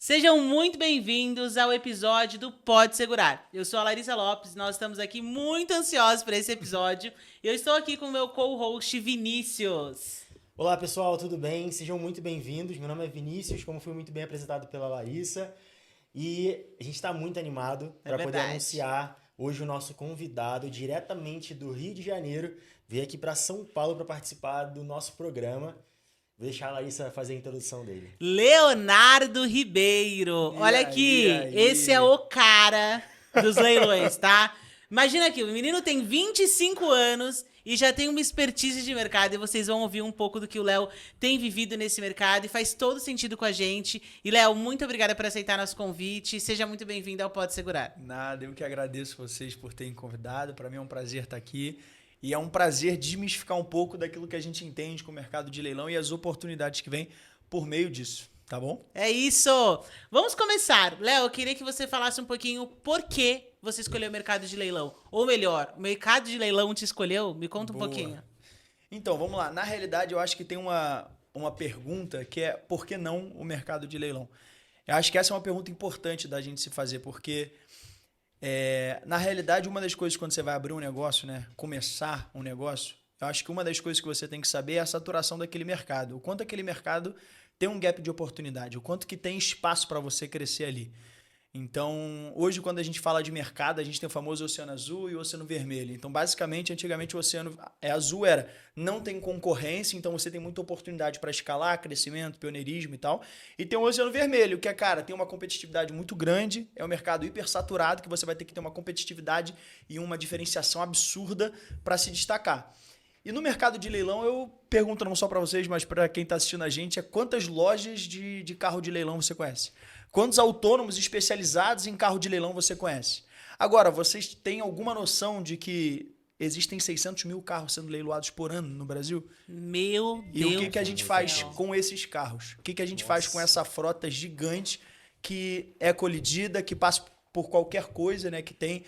Sejam muito bem-vindos ao episódio do Pode Segurar. Eu sou a Larissa Lopes e nós estamos aqui muito ansiosos para esse episódio. Eu estou aqui com o meu co-host Vinícius. Olá pessoal, tudo bem? Sejam muito bem-vindos. Meu nome é Vinícius, como fui muito bem apresentado pela Larissa. E a gente está muito animado para poder anunciar hoje o nosso convidado diretamente do Rio de Janeiro. Veio aqui para São Paulo para participar do nosso programa. Vou deixar a Larissa fazer a introdução dele. Leonardo Ribeiro. Olha aqui, esse é o cara dos leilões, tá? Imagina aqui, o menino tem 25 anos e já tem uma expertise de mercado e vocês vão ouvir um pouco do que o Léo tem vivido nesse mercado e faz todo sentido com a gente. E Léo, muito obrigada por aceitar nosso convite. Seja muito bem-vindo ao Pode Segurar. Nada, eu que agradeço vocês por terem convidado. Para mim é um prazer estar aqui. E é um prazer desmistificar um pouco daquilo que a gente entende com o mercado de leilão e as oportunidades que vêm por meio disso, tá bom? É isso! Vamos começar. Léo, eu queria que você falasse um pouquinho por que você escolheu o mercado de leilão. Ou melhor, o mercado de leilão te escolheu? Me conta um pouquinho. Então, vamos lá. Na realidade, eu acho que tem uma pergunta que é por que não o mercado de leilão? Eu acho que essa é uma pergunta importante da gente se fazer, porque... na realidade, uma das coisas quando você vai abrir um negócio, né, começar um negócio, eu acho que uma das coisas que você tem que saber é a saturação daquele mercado. O quanto aquele mercado tem um gap de oportunidade, o quanto que tem espaço para você crescer ali. Então, hoje, quando a gente fala de mercado, a gente tem o famoso oceano azul e o oceano vermelho. Então, basicamente, antigamente o oceano azul era não tem concorrência, então você tem muita oportunidade para escalar, crescimento, pioneirismo e tal. E tem o oceano vermelho, que é, cara, tem uma competitividade muito grande, é um mercado hipersaturado, que você vai ter que ter uma competitividade e uma diferenciação absurda para se destacar. E no mercado de leilão, eu pergunto não só para vocês, mas para quem está assistindo a gente, é quantas lojas de carro de leilão você conhece? Quantos autônomos especializados em carro de leilão você conhece? Agora, vocês têm alguma noção de que existem 600 mil carros sendo leiloados por ano no Brasil? Meu E Deus. o que a gente faz com esses carros? O que a gente faz com essa frota gigante que é colidida, que passa por qualquer coisa, né, que tem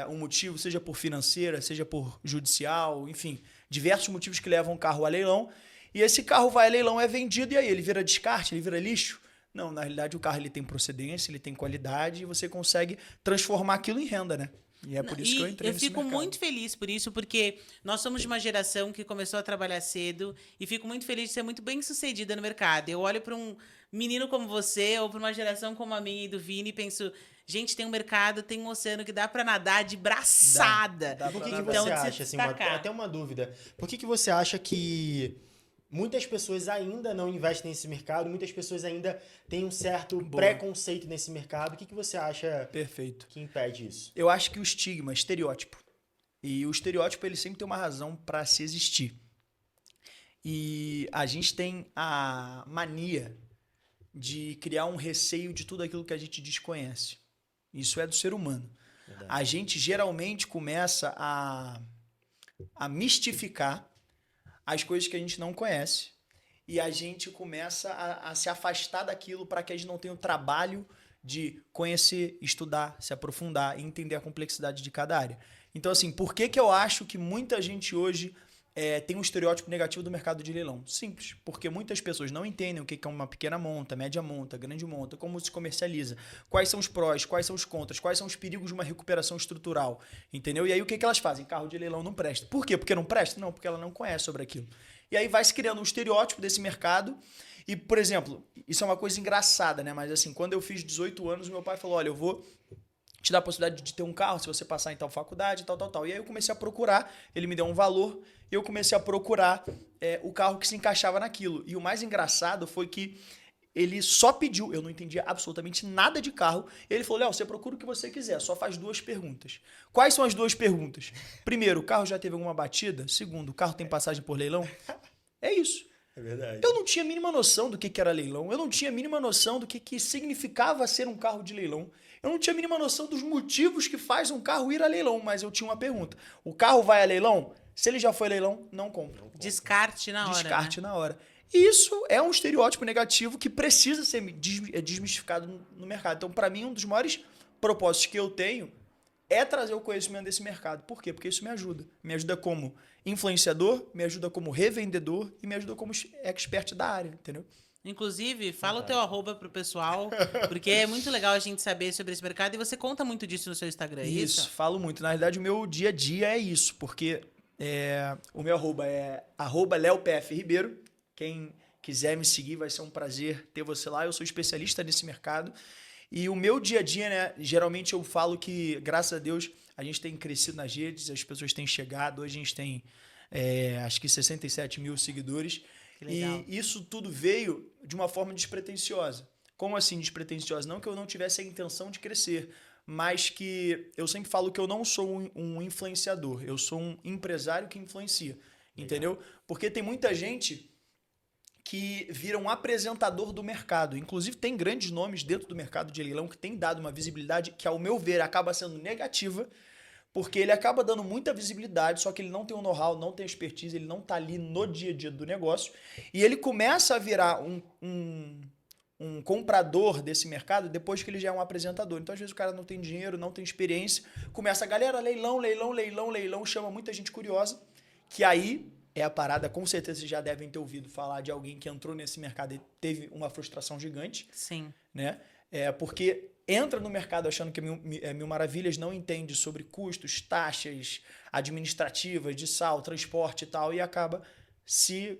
um motivo, seja por financeira, seja por judicial, enfim, diversos motivos que levam o carro a leilão. E esse carro vai a leilão, é vendido e aí ele vira descarte, ele vira lixo? Não, na realidade o carro ele tem procedência, ele tem qualidade e você consegue transformar aquilo em renda, né? E é por isso que eu entrei nesse mercado. Eu fico muito feliz por isso, porque nós somos de uma geração que começou a trabalhar cedo e fico muito feliz de ser muito bem sucedida no mercado. Eu olho para um menino como você ou para uma geração como a minha e do Vini e penso, gente, tem um mercado, tem um oceano que dá para nadar de braçada. Por que você acha, assim, até uma dúvida, por que você acha que muitas pessoas ainda não investem nesse mercado, muitas pessoas ainda têm um certo preconceito nesse mercado? O que você acha que impede isso? Eu acho que o estigma, estereótipo. E o estereótipo ele sempre tem uma razão para se existir. E a gente tem a mania de criar um receio de tudo aquilo que a gente desconhece. Isso é do ser humano. Verdade. A gente geralmente começa a mistificar as coisas que a gente não conhece e a gente começa a se afastar daquilo para que a gente não tenha o trabalho de conhecer, estudar, se aprofundar e entender a complexidade de cada área. Então, assim, por que eu acho que muita gente hoje tem um estereótipo negativo do mercado de leilão? Simples, porque muitas pessoas não entendem o que é uma pequena monta, média monta, grande monta, como se comercializa, quais são os prós, quais são os contras, quais são os perigos de uma recuperação estrutural, entendeu? E aí o que elas fazem? Carro de leilão não presta. Por quê? Porque não presta? Não, porque ela não conhece sobre aquilo. E aí vai se criando um estereótipo desse mercado e, por exemplo, isso é uma coisa engraçada, né? Mas assim, quando eu fiz 18 anos, meu pai falou, olha, eu vou te dar a possibilidade de ter um carro se você passar em tal faculdade, tal. E aí eu comecei a procurar, ele me deu um valor, e eu comecei a procurar o carro que se encaixava naquilo. E o mais engraçado foi que ele só pediu, eu não entendia absolutamente nada de carro, ele falou, Léo, você procura o que você quiser, só faz 2 perguntas. Quais são as 2 perguntas? Primeiro, o carro já teve alguma batida? Segundo, o carro tem passagem por leilão? É isso. É verdade. Eu não tinha a mínima noção do que era leilão, eu não tinha a mínima noção do que significava ser um carro de leilão. Eu não tinha a mínima noção dos motivos que faz um carro ir a leilão, mas eu tinha uma pergunta. O carro vai a leilão? Se ele já foi a leilão, não compra. Descarte na hora. Descarte na hora. E isso é um estereótipo negativo que precisa ser desmistificado no mercado. Então, para mim, um dos maiores propósitos que eu tenho é trazer o conhecimento desse mercado. Por quê? Porque isso me ajuda. Me ajuda como influenciador, me ajuda como revendedor e me ajuda como expert da área, entendeu? Inclusive, fala o teu @, pro pessoal, porque é muito legal a gente saber sobre esse mercado e você conta muito disso no seu Instagram, é isso? Isso, falo muito. Na verdade, o meu dia a dia é isso, porque o meu @ é @leopfribeiro. Quem quiser me seguir, vai ser um prazer ter você lá. Eu sou especialista nesse mercado. E o meu dia a dia, né? Geralmente eu falo que, graças a Deus, a gente tem crescido nas redes, as pessoas têm chegado. Hoje a gente tem, acho que 67 mil seguidores. Que legal. E isso tudo veio de uma forma despretensiosa. Como assim despretensiosa? Não que eu não tivesse a intenção de crescer, mas que eu sempre falo que eu não sou um influenciador. Eu sou um empresário que influencia. Legal. Entendeu? Porque tem muita gente que vira um apresentador do mercado. Inclusive, tem grandes nomes dentro do mercado de leilão que tem dado uma visibilidade que, ao meu ver, acaba sendo negativa, porque ele acaba dando muita visibilidade, só que ele não tem o know-how, não tem expertise, ele não está ali no dia a dia do negócio, e ele começa a virar um comprador desse mercado depois que ele já é um apresentador. Então, às vezes, o cara não tem dinheiro, não tem experiência, começa a galera, leilão, leilão, leilão, leilão, chama muita gente curiosa, que aí é a parada, com certeza vocês já devem ter ouvido falar de alguém que entrou nesse mercado e teve uma frustração gigante. Sim. Né? Porque entra no mercado achando que é mil maravilhas, não entende sobre custos, taxas administrativas, de sal, transporte e tal, e acaba se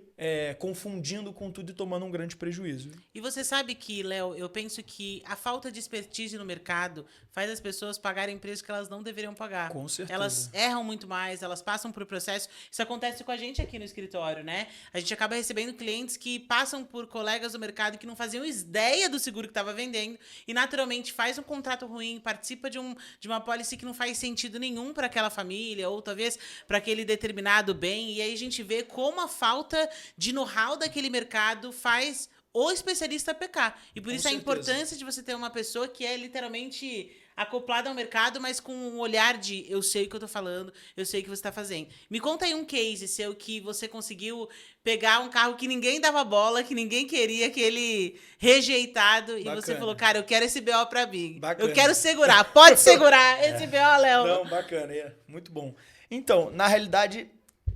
confundindo com tudo e tomando um grande prejuízo. E você sabe que, Léo, eu penso que a falta de expertise no mercado faz as pessoas pagarem preços que elas não deveriam pagar. Com certeza. Elas erram muito mais, elas passam por processo. Isso acontece com a gente aqui no escritório, né? A gente acaba recebendo clientes que passam por colegas do mercado que não faziam ideia do seguro que estava vendendo e, naturalmente, faz um contrato ruim, participa de uma policy que não faz sentido nenhum para aquela família ou, talvez, para aquele determinado bem. E aí a gente vê como a falta de know-how daquele mercado faz o especialista pecar. E por isso a importância de você ter uma pessoa que é literalmente acoplada ao mercado, mas com um olhar de eu sei o que eu tô falando, eu sei o que você tá fazendo. Me conta aí um case seu que você conseguiu pegar um carro que ninguém dava bola, que ninguém queria, aquele rejeitado, bacana. E você falou, cara, eu quero esse BO pra mim. Bacana. Eu quero segurar. Pode segurar esse BO, Léo. Não, bacana. Muito bom. Então, na realidade,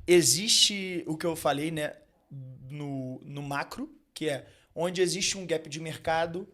existe o que eu falei, né, no macro, que é onde existe um gap de mercado,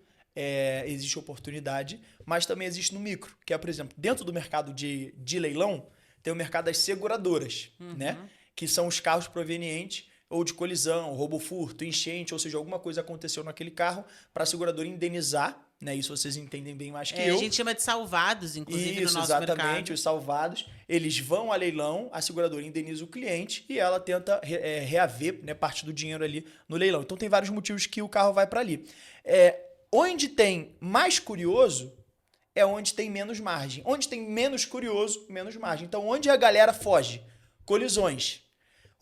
existe oportunidade, mas também existe no micro, que é, por exemplo, dentro do mercado de leilão, tem o mercado das seguradoras, né? Que são os carros provenientes ou de colisão, roubo, furto, enchente, ou seja, alguma coisa aconteceu naquele carro para a seguradora indenizar, né? Isso vocês entendem bem mais que eu. A gente chama de salvados, inclusive, isso, no nosso mercado. Isso, exatamente, os salvados. Eles vão a leilão, a seguradora indeniza o cliente e ela tenta reaver, né, parte do dinheiro ali no leilão. Então, tem vários motivos que o carro vai para ali. Onde tem mais curioso é onde tem menos margem. Onde tem menos curioso, menos margem. Então, onde a galera foge? Colisões.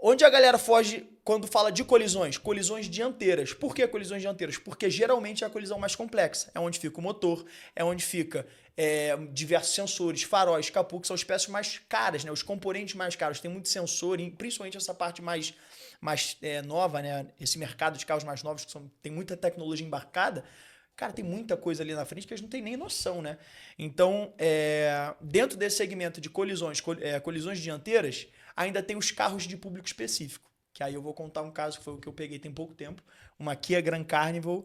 Onde a galera foge quando fala de colisões? Colisões dianteiras. Por que colisões dianteiras? Porque geralmente é a colisão mais complexa. É onde fica o motor, é onde fica diversos sensores, faróis, capô, que são as peças mais caras, né? Os componentes mais caros. Tem muito sensor, principalmente essa parte mais nova, né? Esse mercado de carros mais novos, que tem muita tecnologia embarcada. Cara, tem muita coisa ali na frente que a gente não tem nem noção, né? Então, dentro desse segmento de colisões dianteiras, ainda tem os carros de público específico. Que aí eu vou contar um caso que foi o que eu peguei tem pouco tempo. Uma Kia Grand Carnival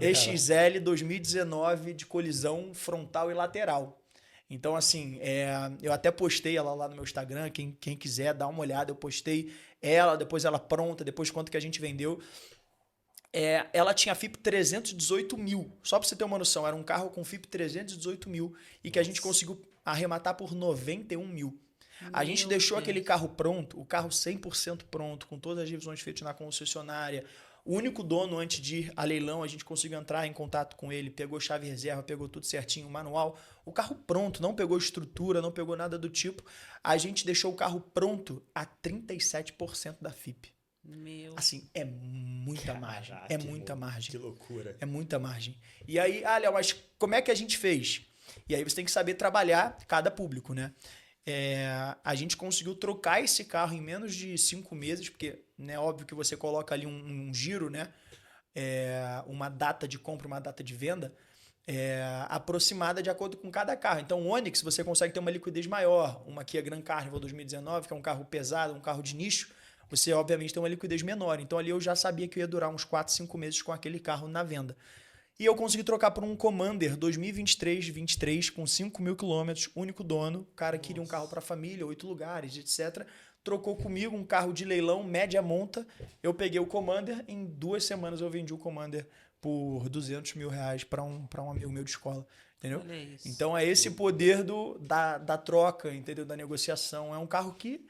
EXL 2019 de colisão frontal e lateral. Então, assim, eu até postei ela lá no meu Instagram. Quem quiser dar uma olhada, eu postei ela, depois ela pronta, depois quanto que a gente vendeu. Ela tinha FIP 318 mil. Só para você ter uma noção, era um carro com FIP 318 mil e que a gente conseguiu arrematar por 91 mil. A gente deixou aquele carro pronto, o carro 100% pronto, com todas as revisões feitas na concessionária. O único dono, antes de ir a leilão, a gente conseguiu entrar em contato com ele, pegou chave reserva, pegou tudo certinho, manual. O carro pronto, não pegou estrutura, não pegou nada do tipo. A gente deixou o carro pronto a 37% da FIP. Assim, é muita margem. É muita margem. Que loucura. É muita margem. E aí, Léo, mas como é que a gente fez? E aí você tem que saber trabalhar cada público, né? A gente conseguiu trocar esse carro em menos de 5 meses, porque é óbvio que você coloca ali um giro, né? Uma data de compra, uma data de venda aproximada de acordo com cada carro. Então, o Onix você consegue ter uma liquidez maior. Uma Kia Grand Carnival 2019, que é um carro pesado, um carro de nicho, você obviamente tem uma liquidez menor. Então ali eu já sabia que eu ia durar uns 4, 5 meses com aquele carro na venda. E eu consegui trocar por um Commander 2023 com 5 mil quilômetros, único dono. O cara queria um carro para família, 8 lugares, etc. Trocou comigo um carro de leilão, média monta. Eu peguei o Commander, em 2 semanas eu vendi o Commander por R$200 mil para um amigo meu de escola. Entendeu? Então é esse poder da troca, entendeu? Da negociação. É um carro que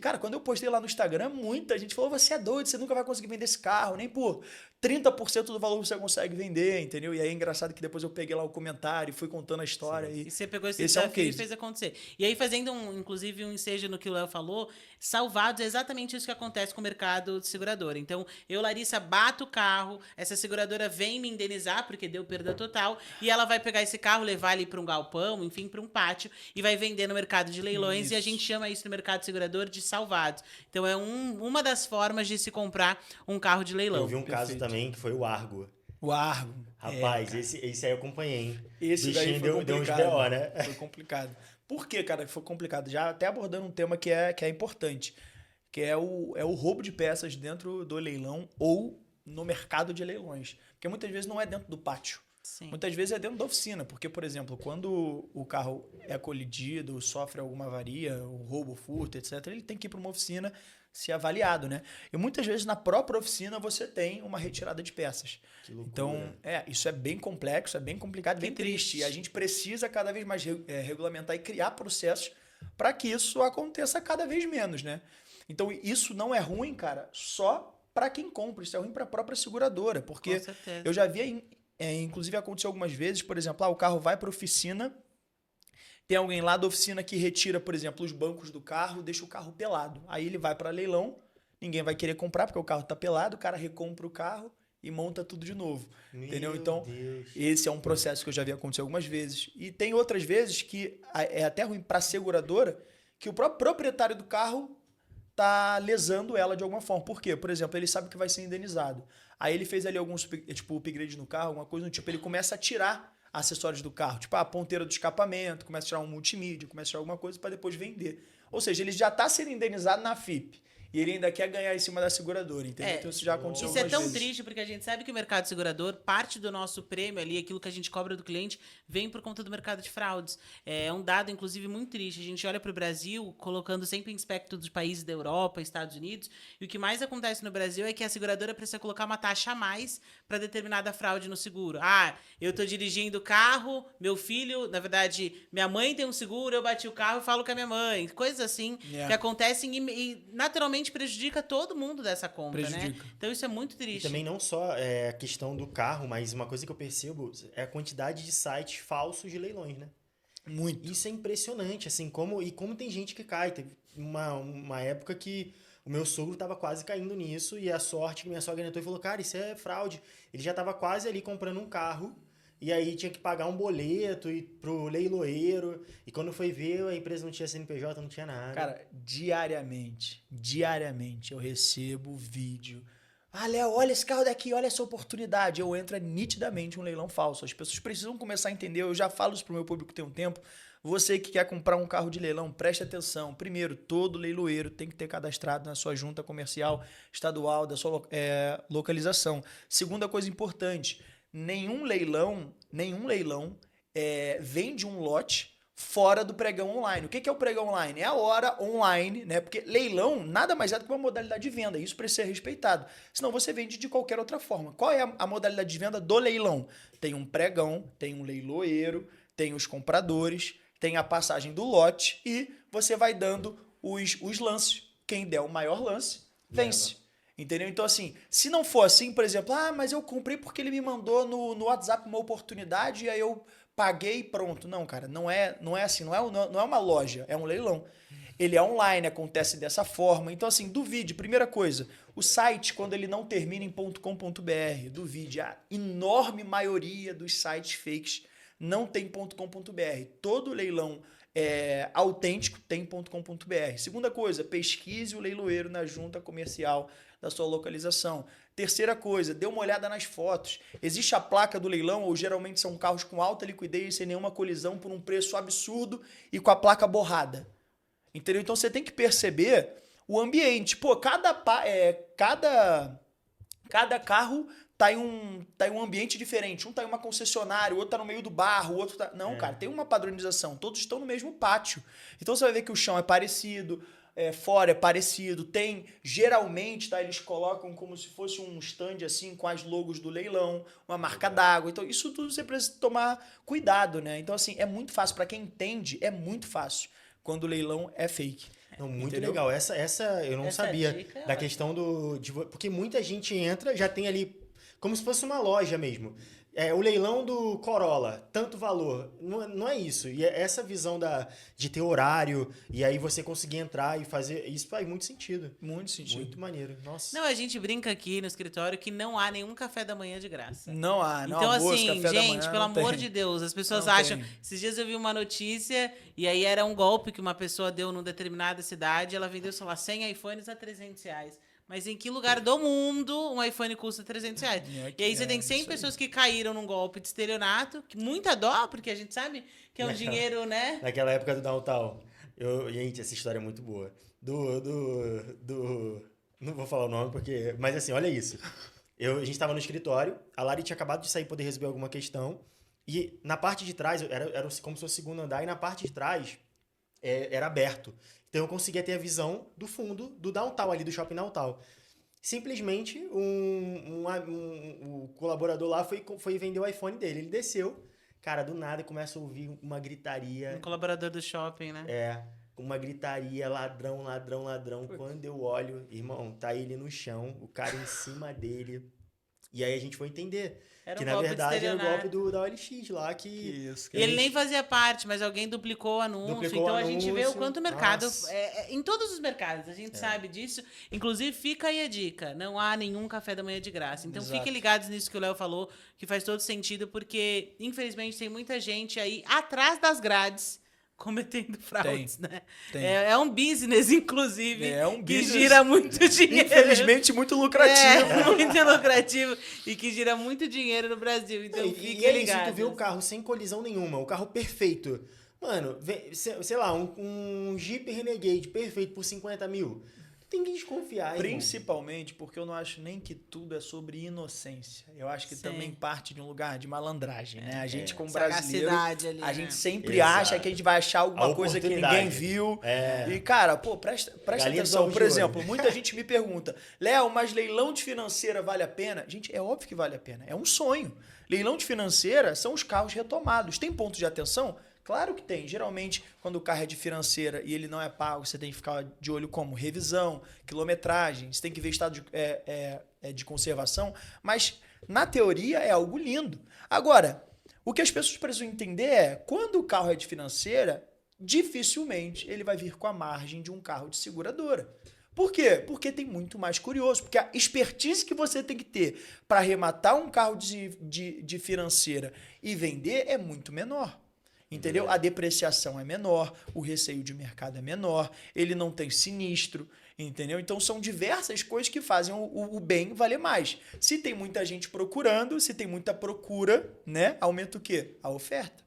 cara, quando eu postei lá no Instagram, muita gente falou: você é doido, você nunca vai conseguir vender esse carro, nem por 30% do valor você consegue vender, entendeu? E aí é engraçado que depois eu peguei lá o comentário, fui contando a história. E você pegou esse desafio e fez acontecer. E aí, fazendo inclusive um ensejo no que o Léo falou, Salvados é exatamente isso que acontece com o mercado de seguradora. Então, eu, Larissa, bato o carro, essa seguradora vem me indenizar, porque deu perda total, e ela vai pegar esse carro, levar ele para um galpão, enfim, para um pátio, e vai vender no mercado de leilões, e a gente chama isso no mercado de segurador de salvados. Então, é uma das formas de se comprar um carro de leilão. Eu vi um caso também que foi o Argo. O Argo. Rapaz, esse aí eu acompanhei, hein? Esse daí foi deu uns complicado. BO, né? Foi complicado. Por que, cara, foi complicado? Já até abordando um tema que é importante, que é o roubo de peças dentro do leilão ou no mercado de leilões. Porque muitas vezes não é dentro do pátio. Sim. Muitas vezes é dentro da oficina. Porque, por exemplo, quando o carro é colidido, sofre alguma avaria, o roubo, furto, etc., ele tem que ir para uma oficina ser avaliado, né? E muitas vezes na própria oficina você tem uma retirada de peças. Que loucura. Então, isso é bem complexo, é bem complicado, bem triste. E a gente precisa cada vez mais regulamentar e criar processos para que isso aconteça cada vez menos, né? Então, isso não é ruim, cara, só para quem compra. Isso é ruim para a própria seguradora, porque eu já vi, inclusive aconteceu algumas vezes, por exemplo, o carro vai para a oficina, tem alguém lá da oficina que retira, por exemplo, os bancos do carro, deixa o carro pelado. Aí ele vai para leilão, ninguém vai querer comprar porque o carro está pelado, o cara recompra o carro e monta tudo de novo. Entendeu? Então, esse é um processo que eu já vi acontecer algumas vezes. E tem outras vezes que é até ruim para a seguradora, que o próprio proprietário do carro tá lesando ela de alguma forma. Por quê? Por exemplo, ele sabe que vai ser indenizado. Aí ele fez ali alguns upgrades no carro, alguma coisa do tipo, ele começa a tirar acessórios do carro, tipo a ponteira do escapamento, começa a tirar um multimídia, começa a tirar alguma coisa para depois vender. Ou seja, ele já está sendo indenizado na FIP. E ele ainda quer ganhar em cima da seguradora, entendeu? Então isso já aconteceu algumas vezes. Isso é tão triste, porque a gente sabe que o mercado segurador, parte do nosso prêmio ali, aquilo que a gente cobra do cliente, vem por conta do mercado de fraudes. É um dado, inclusive, muito triste. A gente olha para o Brasil, colocando sempre em espectro dos países da Europa, Estados Unidos, e o que mais acontece no Brasil é que a seguradora precisa colocar uma taxa a mais para determinada fraude no seguro. Eu tô dirigindo o carro, meu filho, na verdade, minha mãe tem um seguro, eu bati o carro e falo com a minha mãe. Coisas assim que acontecem e naturalmente prejudica todo mundo dessa compra, né? Então isso é muito triste. E também não só a questão do carro, mas uma coisa que eu percebo é a quantidade de sites falsos de leilões, né? Muito. Isso é impressionante, assim, como tem gente que cai. Teve uma época que o meu sogro tava quase caindo nisso e a sorte que minha sogra entrou e falou, cara, isso é fraude. Ele já tava quase ali comprando um carro e aí tinha que pagar um boleto pro leiloeiro. E quando foi ver, a empresa não tinha CNPJ, não tinha nada. Cara, diariamente eu recebo vídeo. Léo, olha esse carro daqui, olha essa oportunidade. Eu entro nitidamente um leilão falso. As pessoas precisam começar a entender. Eu já falo isso pro meu público tem um tempo. Você que quer comprar um carro de leilão, preste atenção. Primeiro, todo leiloeiro tem que ter cadastrado na sua junta comercial estadual, da sua localização. Segunda coisa importante, nenhum leilão vende um lote fora do pregão online. O que é o pregão online? É a hora online, né? Porque leilão nada mais é do que uma modalidade de venda. Isso precisa ser respeitado. Senão você vende de qualquer outra forma. Qual é a modalidade de venda do leilão? Tem um pregão, tem um leiloeiro, tem os compradores, tem a passagem do lote e você vai dando os lances. Quem der o maior lance, vence. Entendeu? Então, assim, se não for assim, por exemplo, mas eu comprei porque ele me mandou no WhatsApp uma oportunidade e aí eu paguei e pronto. Não, cara, não é assim, não é uma loja, é um leilão. Ele é online, acontece dessa forma. Então, assim, duvide. Primeira coisa, o site, quando ele não termina em .com.br, duvide. A enorme maioria dos sites fakes não tem .com.br. Todo leilão autêntico tem .com.br. Segunda coisa, pesquise o leiloeiro na junta comercial da sua localização. Terceira coisa, dê uma olhada nas fotos. Existe a placa do leilão, ou geralmente são carros com alta liquidez, sem nenhuma colisão, por um preço absurdo e com a placa borrada. Entendeu? Então você tem que perceber o ambiente. Pô, cada carro tá em um ambiente diferente. Um tá em uma concessionária, o outro tá no meio do barro, o outro tá... Não, cara, tem uma padronização. Todos estão no mesmo pátio. Então você vai ver que o chão é parecido, fora é parecido. Geralmente, tá? Eles colocam como se fosse um stand assim, com as logos do leilão, uma marca d'água. Então isso tudo você precisa tomar cuidado, né? Então assim, é muito fácil. Para quem entende, é muito fácil quando o leilão é fake. Não, muito Entendeu? legal. Essa eu não sabia dica é da ótima. questão porque muita gente entra, já tem ali como se fosse uma loja mesmo. O leilão do Corolla, tanto valor. Não é isso. E essa visão de ter horário e aí você conseguir entrar e fazer. Isso faz muito sentido. Muito sentido. Muito maneiro. Nossa. Não, a gente brinca aqui no escritório que não há nenhum café da manhã de graça. Não há, não Então, almoço, assim, café da gente, manhã, pelo não amor tem. de Deus, as pessoas Não acham. tem. Esses dias eu vi uma notícia e aí era um golpe que uma pessoa deu numa determinada cidade, ela vendeu, sei lá, 100 iPhones a R$300. Mas em que lugar do mundo um iPhone custa R$300? E aí você tem 100 pessoas que caíram num golpe de estelionato, que muita dó, porque a gente sabe que é um dinheiro, né? Naquela época do Downtown. Gente, essa história é muito boa. Não vou falar o nome, porque. Mas assim, olha isso. A gente tava no escritório, a Lari tinha acabado de sair poder resolver alguma questão. E na parte de trás, era como se fosse o segundo andar, e na parte de trás era aberto. Então eu conseguia ter a visão do fundo do Downtown, ali do Shopping Downtown. Simplesmente, o colaborador lá foi vender o iPhone dele. Ele desceu, cara, do nada começa a ouvir uma gritaria. Um colaborador do shopping, né? Uma gritaria, ladrão, ladrão, ladrão. Quando eu olho, irmão, tá ele no chão, o cara em cima dele. E aí a gente foi entender Era que, um na golpe de verdade, era o golpe estelionato. da OLX lá, que Isso, E ele nem fazia parte, mas alguém duplicou o anúncio. Duplicou Então o a gente vê o anúncio. quanto o mercado. Nossa. Em todos os mercados, a gente sabe disso. Inclusive, fica aí a dica: não há nenhum café da manhã de graça. Então Exato. fiquem ligados nisso que o Léo falou, que faz todo sentido, porque, infelizmente, tem muita gente aí atrás das grades cometendo fraudes, né? tem. É um business, inclusive, É um que business, gira muito dinheiro. Infelizmente, muito lucrativo. Muito lucrativo e que gira muito dinheiro no Brasil. Então, E fiquem é isso, ligados. tu vê o carro sem colisão nenhuma, o carro perfeito. Mano, sei lá, um Jeep Renegade perfeito por 50 mil. Tem que desconfiar, irmão. Principalmente porque eu não acho nem que tudo é sobre inocência. Eu acho que Sim. também parte de um lugar de malandragem, né? A gente, como brasileiro, Sagacidade ali, a né? gente sempre Exato. acha que a gente vai achar alguma coisa que oportunidade. ninguém viu. É. E, cara, pô, presta Galinha dos atenção. ovos Por de ouro. exemplo, muita gente me pergunta, Léo, mas leilão de financeira vale a pena? Gente, é óbvio que vale a pena. É um sonho. Leilão de financeira são os carros retomados. Tem ponto de atenção? Claro que tem. Geralmente, quando o carro é de financeira e ele não é pago, você tem que ficar de olho como revisão, quilometragem, você tem que ver estado de conservação. Mas, na teoria, é algo lindo. Agora, o que as pessoas precisam entender é, quando o carro é de financeira, dificilmente ele vai vir com a margem de um carro de seguradora. Por quê? Porque tem muito mais curioso. Porque a expertise que você tem que ter para arrematar um carro de financeira e vender é muito menor. Entendeu? A depreciação é menor, o receio de mercado é menor, ele não tem sinistro, entendeu? Então são diversas coisas que fazem o bem valer mais. Se tem muita gente procurando, se tem muita procura, né? Aumenta o quê? A oferta.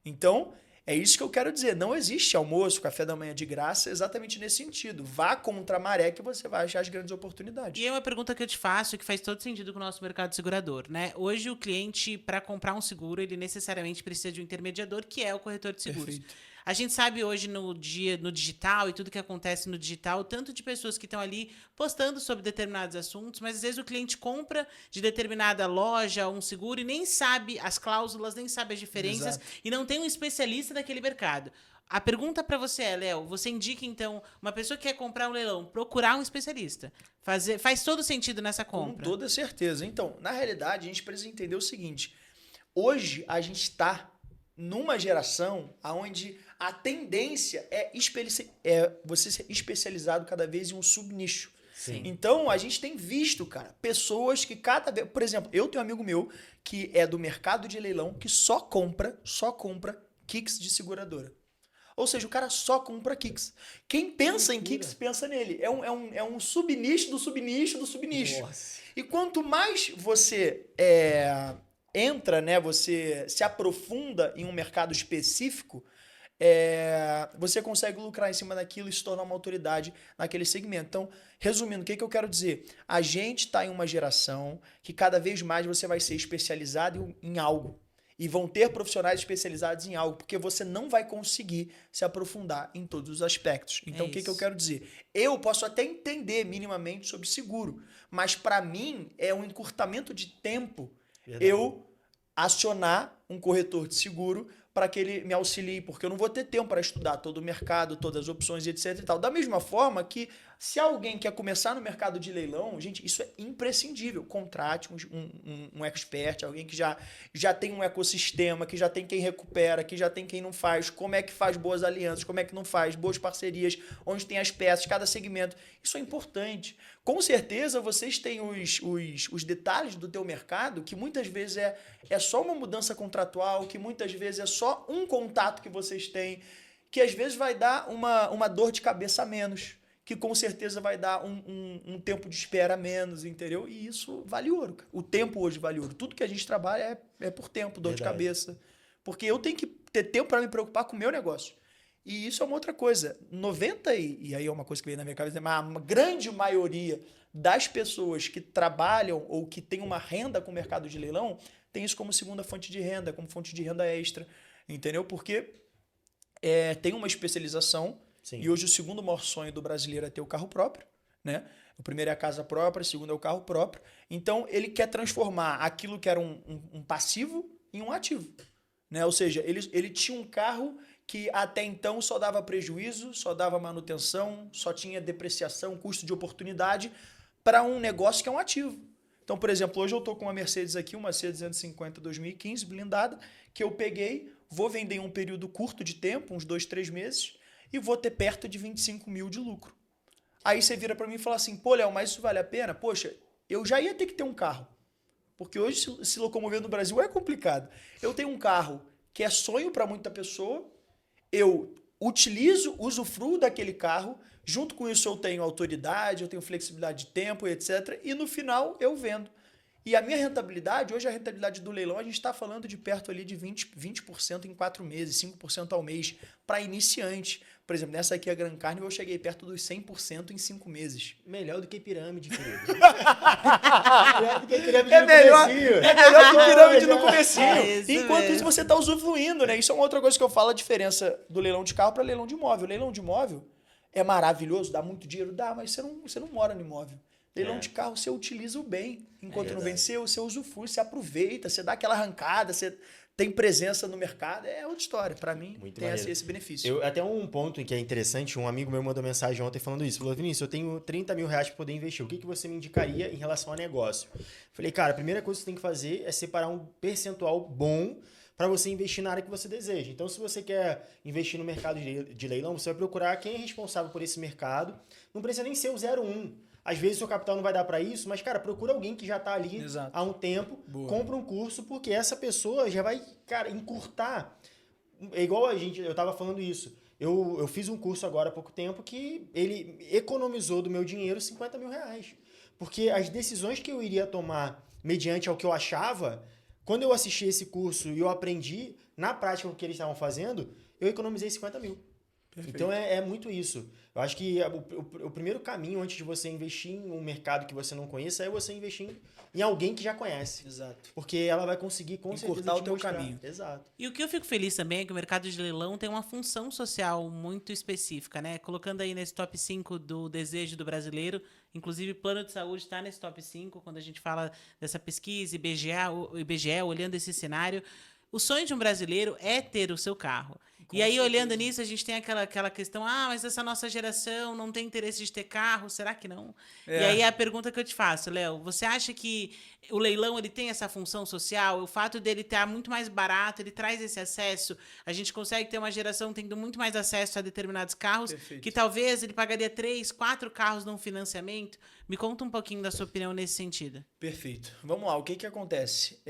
Então, é isso que eu quero dizer. Não existe almoço, café da manhã de graça exatamente nesse sentido. Vá contra a maré que você vai achar as grandes oportunidades. E é uma pergunta que eu te faço que faz todo sentido com o nosso mercado segurador, né? Hoje o cliente, para comprar um seguro, ele necessariamente precisa de um intermediador, que é o corretor de seguros. Perfeito. A gente sabe hoje no digital e tudo que acontece no digital, tanto de pessoas que estão ali postando sobre determinados assuntos, mas às vezes o cliente compra de determinada loja um seguro e nem sabe as cláusulas, nem sabe as diferenças. Exato. E não tem um especialista daquele mercado. A pergunta para você é, Léo, você indica então, uma pessoa que quer comprar um leilão, procurar um especialista. Faz todo sentido nessa compra. Com toda certeza. Então, na realidade, a gente precisa entender o seguinte. Hoje, a gente está numa geração onde a tendência é você ser especializado cada vez em um subnicho. Sim. Então, a gente tem visto, cara, pessoas que cada vez... Por exemplo, eu tenho um amigo meu que é do mercado de leilão que só compra Kicks de seguradora. Ou seja, o cara só compra Kicks. Quem pensa em Kicks, pensa nele. É um subnicho do subnicho do subnicho. Nossa. E quanto mais você entra, né, você se aprofunda em um mercado específico, você consegue lucrar em cima daquilo e se tornar uma autoridade naquele segmento. Então, resumindo, o que eu quero dizer? A gente está em uma geração que cada vez mais você vai ser especializado em algo. E vão ter profissionais especializados em algo, porque você não vai conseguir se aprofundar em todos os aspectos. Então, o que eu quero dizer? Eu posso até entender minimamente sobre seguro, mas para mim é um encurtamento de tempo. Verdade. Eu acionar um corretor de seguro para que ele me auxilie, porque eu não vou ter tempo para estudar todo o mercado, todas as opções, etc e tal. Da mesma forma que se alguém quer começar no mercado de leilão, gente, isso é imprescindível. Contrate um expert, alguém que já tem um ecossistema, que já tem quem recupera, que já tem quem não faz, como é que faz boas alianças, como é que não faz, boas parcerias, onde tem as peças, cada segmento. Isso é importante. Com certeza vocês têm os detalhes do teu mercado, que muitas vezes é só uma mudança contratual, que muitas vezes é só um contato que vocês têm, que às vezes vai dar uma dor de cabeça a menos, que com certeza vai dar um tempo de espera a menos, entendeu? E isso vale ouro, cara. O tempo hoje vale ouro. Tudo que a gente trabalha é por tempo, dor de cabeça. Porque eu tenho que ter tempo para me preocupar com o meu negócio. E isso é uma outra coisa. 90%, e aí é uma coisa que veio na minha cabeça, mas uma grande maioria das pessoas que trabalham ou que tem uma renda com o mercado de leilão tem isso como segunda fonte de renda, como fonte de renda extra, entendeu? Porque tem uma especialização. Sim. E hoje o segundo maior sonho do brasileiro é ter o carro próprio, né? O primeiro é a casa própria, o segundo é o carro próprio. Então, ele quer transformar aquilo que era um passivo em um ativo, né? Ou seja, ele tinha um carro que até então só dava prejuízo, só dava manutenção, só tinha depreciação, custo de oportunidade para um negócio que é um ativo. Então, por exemplo, hoje eu estou com uma Mercedes aqui, uma C250 2015, blindada, que eu peguei, vou vender em um período curto de tempo, uns 2, 3 meses, e vou ter perto de 25 mil de lucro. Aí você vira para mim e fala assim, pô, Léo, mas isso vale a pena? Poxa, eu já ia ter que ter um carro, porque hoje se locomover no Brasil é complicado. Eu tenho um carro que é sonho para muita pessoa, eu usufruo daquele carro, junto com isso eu tenho autoridade, eu tenho flexibilidade de tempo, etc. E no final eu vendo. E a minha rentabilidade, hoje a rentabilidade do leilão, a gente está falando de perto ali de 20% em 4 meses, 5% ao mês, para iniciante. Por exemplo, nessa aqui, a Gran Carnival, eu cheguei perto dos 100% em 5 meses. Melhor do que pirâmide, querido. Melhor do que pirâmide no comecinho. É melhor que pirâmide no comecinho. Enquanto isso, você está usufruindo, né? Isso é uma outra coisa que eu falo, a diferença do leilão de carro para leilão de imóvel. O leilão de imóvel é maravilhoso, dá muito dinheiro, dá, mas você não mora no imóvel. Leilão de carro, você utiliza o bem. Enquanto não venceu, você usufrui, você aproveita, você dá aquela arrancada, você tem presença no mercado. É outra história. Para mim, muito tem esse benefício. Até um ponto que é interessante, um amigo meu mandou mensagem ontem falando isso. Falou, Vinícius, eu tenho 30 mil reais para poder investir. O que você me indicaria em relação a negócio? Falei, cara, a primeira coisa que você tem que fazer é separar um percentual bom para você investir na área que você deseja. Então, se você quer investir no mercado de leilão, você vai procurar quem é responsável por esse mercado. Não precisa nem ser o 01. Às vezes o seu capital não vai dar para isso, mas, cara, procura alguém que já está ali há um tempo, compra um curso, porque essa pessoa já vai, cara, encurtar. É igual eu estava falando isso. Eu fiz um curso agora há pouco tempo que ele economizou do meu dinheiro 50 mil reais. Porque as decisões que eu iria tomar mediante ao que eu achava, quando eu assisti esse curso e eu aprendi na prática o que eles estavam fazendo, eu economizei 50 mil. Perfeito. Então é muito isso. Eu acho que o primeiro caminho antes de você investir em um mercado que você não conheça é você investir em alguém que já conhece. Exato. Porque ela vai conseguir com certeza encurtar o teu caminho. Exato. E o que eu fico feliz também é que o mercado de leilão tem uma função social muito específica, né? Colocando aí nesse top 5 do desejo do brasileiro, inclusive plano de saúde está nesse top 5, quando a gente fala dessa pesquisa, IBGE olhando esse cenário. O sonho de um brasileiro é ter o seu carro. E aí, olhando nisso, a gente tem aquela questão, mas essa nossa geração não tem interesse de ter carro, será que não? E aí, a pergunta que eu te faço, Léo, você acha que o leilão ele tem essa função social? O fato dele estar muito mais barato, ele traz esse acesso, a gente consegue ter uma geração tendo muito mais acesso a determinados carros, Perfeito. Que talvez ele pagaria 3, 4 carros num financiamento? Me conta um pouquinho da sua opinião nesse sentido. Perfeito. Vamos lá, o que acontece?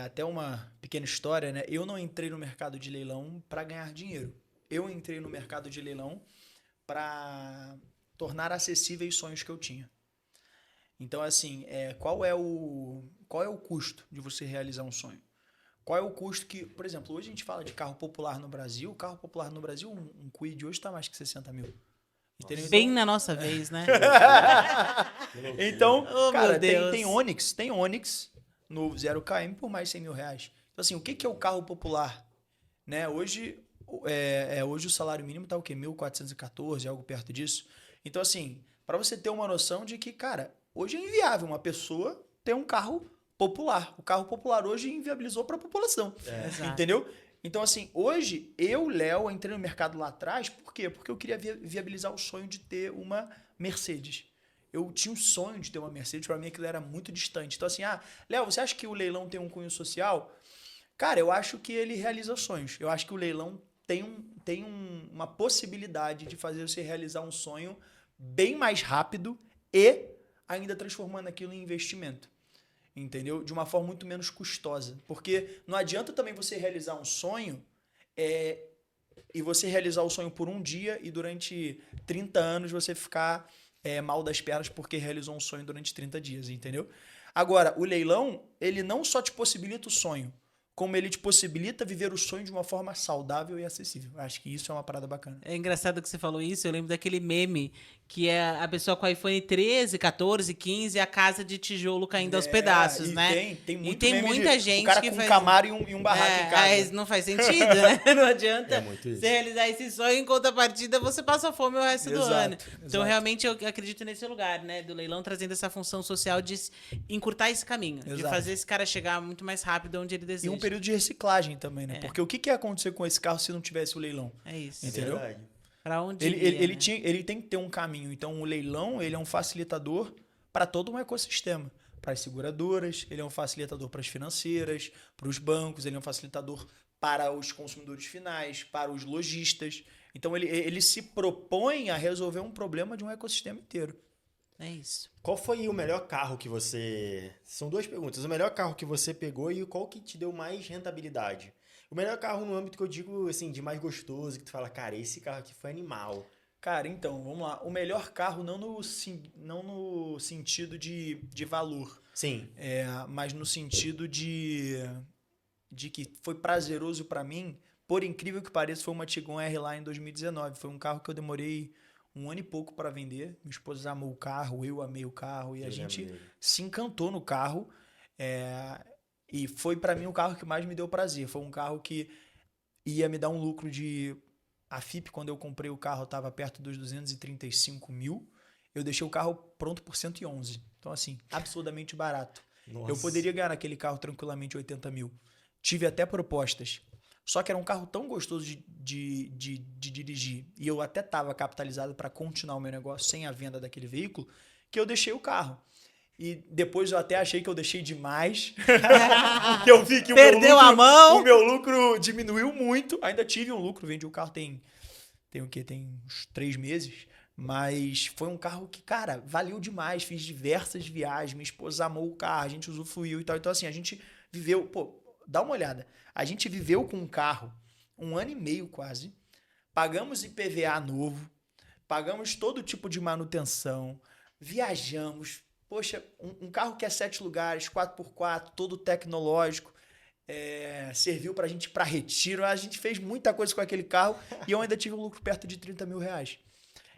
Até uma pequena história, né? Eu não entrei no mercado de leilão para ganhar dinheiro. Eu entrei no mercado de leilão para tornar acessíveis sonhos que eu tinha. Então, assim, qual é o custo de você realizar um sonho? qual é o custo que... Por exemplo, hoje a gente fala de carro popular no Brasil. O carro popular no Brasil, um Kwid hoje está mais que 60 mil. Entendeu? Bem na nossa vez, né? Então, Oh, cara, meu Deus. tem Onix no 0km por mais 100 mil reais. Então, assim, o que é o carro popular? Né? Hoje o salário mínimo tá o quê? 1.414, algo perto disso. Então, assim, para você ter uma noção de que, cara, hoje é inviável uma pessoa ter um carro popular. O carro popular hoje inviabilizou para a população. Exato. Entendeu? Então, assim, hoje, Léo, entrei no mercado lá atrás, por quê? Porque eu queria viabilizar o sonho de ter uma Mercedes. Eu tinha um sonho de ter uma Mercedes, para mim aquilo era muito distante. Então, assim, Léo, você acha que o leilão tem um cunho social? Cara, eu acho que ele realiza sonhos. Eu acho que o leilão tem uma possibilidade de fazer você realizar um sonho bem mais rápido e ainda transformando aquilo em investimento. Entendeu? De uma forma muito menos custosa. Porque não adianta também você realizar um sonho e você realizar o sonho por um dia e durante 30 anos você ficar mal das pernas porque realizou um sonho durante 30 dias, entendeu? Agora, o leilão, ele não só te possibilita o sonho, como ele te possibilita viver o sonho de uma forma saudável e acessível. Acho que isso é uma parada bacana. É engraçado que você falou isso, eu lembro daquele meme que é a pessoa com iPhone 13, 14, 15 e a casa de tijolo caindo aos pedaços, né? Tem muito e tem meme muita de gente o cara que com faz... um Camaro e um barraco em casa. Não faz sentido, né? Não adianta muito isso. você realizar esse sonho, em contrapartida você passa fome o resto do ano. Então, exato. realmente, eu acredito nesse lugar, né? Do leilão trazendo essa função social de encurtar esse caminho. De Exato. fazer esse cara chegar muito mais rápido onde ele E deseja. um período de reciclagem também, né? Porque o que ia acontecer com esse carro se não tivesse o leilão? É isso. Entendeu? Verdade. Pra onde Ele né? ele tem que ter um caminho. Então, o leilão ele é um facilitador para todo um ecossistema. Para as seguradoras, ele é um facilitador para as financeiras, para os bancos, ele é um facilitador para os consumidores finais, para os lojistas. Então, ele se propõe a resolver um problema de um ecossistema inteiro. É isso. Qual foi o melhor carro que você... São duas perguntas. O melhor carro que você pegou e qual que te deu mais rentabilidade? O melhor carro no âmbito que eu digo, assim, de mais gostoso, que tu fala, cara, esse carro aqui foi animal. Cara, então, vamos lá. O melhor carro não no sentido de valor. Sim. Mas no sentido de que foi prazeroso para mim. Por incrível que pareça, foi uma Tiguan R lá em 2019. Foi um carro que eu demorei 1 ano e pouco para vender. Minha esposa amou o carro, eu amei o carro. E a gente se encantou no carro. E foi para mim o carro que mais me deu prazer. Foi um carro que ia me dar um lucro de... A FIP, quando eu comprei o carro, estava perto dos 235 mil. Eu deixei o carro pronto por 111. Então, assim, absurdamente barato. Nossa. Eu poderia ganhar naquele carro tranquilamente 80 mil. Tive até propostas. Só que era um carro tão gostoso de dirigir. E eu até estava capitalizado para continuar o meu negócio sem a venda daquele veículo, que eu deixei o carro. E depois eu até achei que eu deixei demais. Porque eu vi que Perdeu a mão. O meu lucro diminuiu muito. Ainda tive um lucro, vendi o carro tem o quê? Tem uns 3 meses. Mas foi um carro que, cara, valeu demais. Fiz diversas viagens, minha esposa amou o carro, a gente usufruiu e tal. Então, assim, a gente viveu... Pô, dá uma olhada. A gente viveu com um carro 1 ano e meio quase. Pagamos IPVA novo. Pagamos todo tipo de manutenção. Viajamos. Poxa, um carro que é 7 lugares, 4x4, todo tecnológico, serviu pra gente ir pra retiro. A gente fez muita coisa com aquele carro e eu ainda tive um lucro perto de 30 mil reais.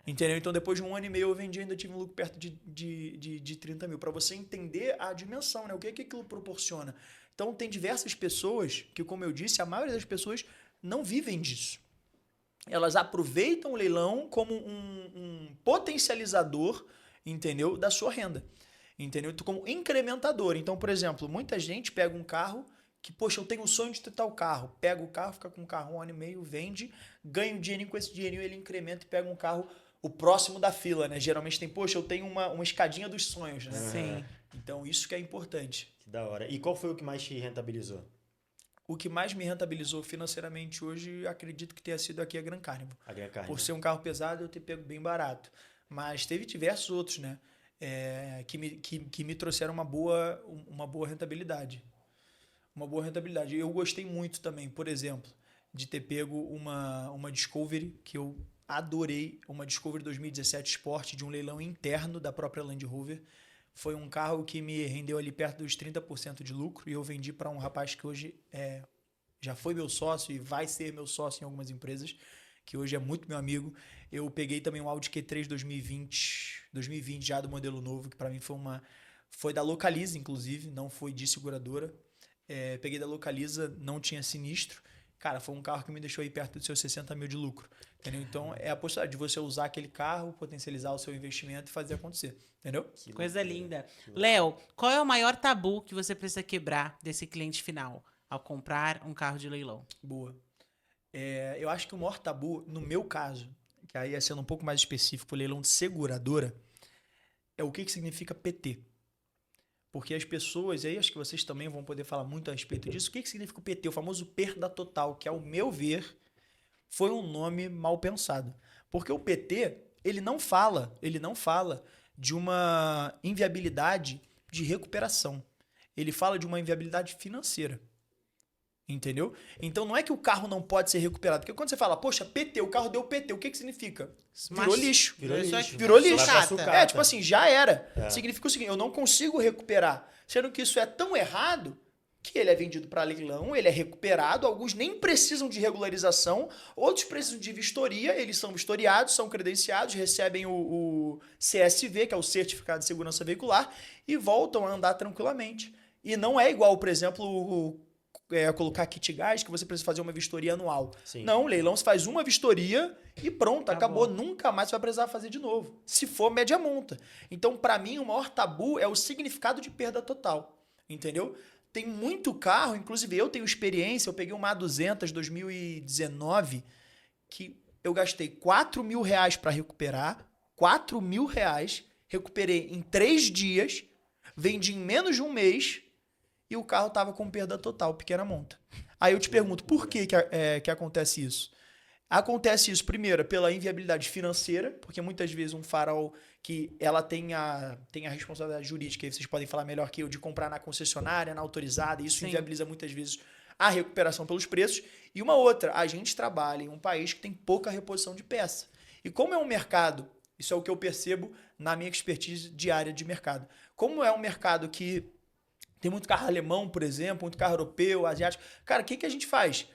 Entendeu? Então, depois de 1 ano e meio eu vendi, ainda tive um lucro perto de 30 mil. Pra você entender a dimensão, né? O que aquilo proporciona. Então, tem diversas pessoas que, como eu disse, a maioria das pessoas não vivem disso. Elas aproveitam o leilão como um potencializador, entendeu? Da sua renda. Entendeu? Então, como incrementador. Então, por exemplo, muita gente pega um carro que, poxa, eu tenho um sonho de ter tal carro. Pega o carro, fica com o carro 1 ano e meio, vende, ganha um dinheirinho, com esse dinheirinho ele incrementa e pega um carro, o próximo da fila, né? Geralmente tem, poxa, eu tenho uma escadinha dos sonhos, né? Sim. Então, isso que é importante. Que da hora. E qual foi o que mais te rentabilizou? O que mais me rentabilizou financeiramente hoje, acredito que tenha sido aqui a Gran Carnival. A Gran Carnival. Por ser um carro pesado, eu ter pego bem barato. Mas teve diversos outros, né? Que me trouxeram uma boa rentabilidade. Uma boa rentabilidade. Eu gostei muito também, por exemplo, de ter pego uma Discovery, que eu adorei, uma Discovery 2017 Sport, de um leilão interno da própria Land Rover. Foi um carro que me rendeu ali perto dos 30% de lucro e eu vendi para um rapaz que hoje já foi meu sócio e vai ser meu sócio em algumas empresas, que hoje é muito meu amigo. Eu peguei também um Audi Q3 2020 já do modelo novo, que para mim foi da Localiza, inclusive, não foi de seguradora. Peguei da Localiza, não tinha sinistro. Cara, foi um carro que me deixou aí perto dos seus 60 mil de lucro. Entendeu? Então, é a possibilidade de você usar aquele carro, potencializar o seu investimento e fazer acontecer. Entendeu? Que coisa linda. Léo, qual é o maior tabu que você precisa quebrar desse cliente final ao comprar um carro de leilão? Boa. Eu acho que o maior tabu, no meu caso, que aí é sendo um pouco mais específico, o leilão de seguradora, é o que significa PT. Porque as pessoas, e aí acho que vocês também vão poder falar muito a respeito disso, o que significa o PT? O famoso perda total, que ao meu ver, foi um nome mal pensado. Porque o PT, ele não fala de uma inviabilidade de recuperação. Ele fala de uma inviabilidade financeira. Entendeu? Então não é que o carro não pode ser recuperado. Porque quando você fala, poxa, PT, o carro deu PT, o que significa? Virou lixo. Virou lixo. Sucata. Tipo assim, já era. Significa o seguinte, eu não consigo recuperar. Sendo que isso é tão errado que ele é vendido para leilão, ele é recuperado, alguns nem precisam de regularização, outros precisam de vistoria, eles são vistoriados, são credenciados, recebem o CSV, que é o Certificado de Segurança Veicular, e voltam a andar tranquilamente. E não é igual, por exemplo, colocar kit gás, que você precisa fazer uma vistoria anual. Sim. Não, o leilão você faz uma vistoria e pronto, acabou. Nunca mais você vai precisar fazer de novo. Se for média monta. Então, para mim, o maior tabu é o significado de perda total. Entendeu? Tem muito carro, inclusive eu tenho experiência, eu peguei uma A200 2019, que eu gastei R$4.000 para recuperar, R$4.000, recuperei em 3 dias, vendi em menos de um mês, e o carro estava com perda total, pequena monta. Aí eu te pergunto, por que acontece isso? Acontece isso, primeiro, pela inviabilidade financeira, porque muitas vezes um farol que ela tem a responsabilidade jurídica, e vocês podem falar melhor que eu, de comprar na concessionária, na autorizada, e isso inviabiliza muitas vezes a recuperação pelos preços. E uma outra, a gente trabalha em um país que tem pouca reposição de peça. E como é um mercado, isso é o que eu percebo na minha expertise diária de mercado, como é um mercado que tem muito carro alemão, por exemplo, muito carro europeu, asiático. Cara, o que a gente faz?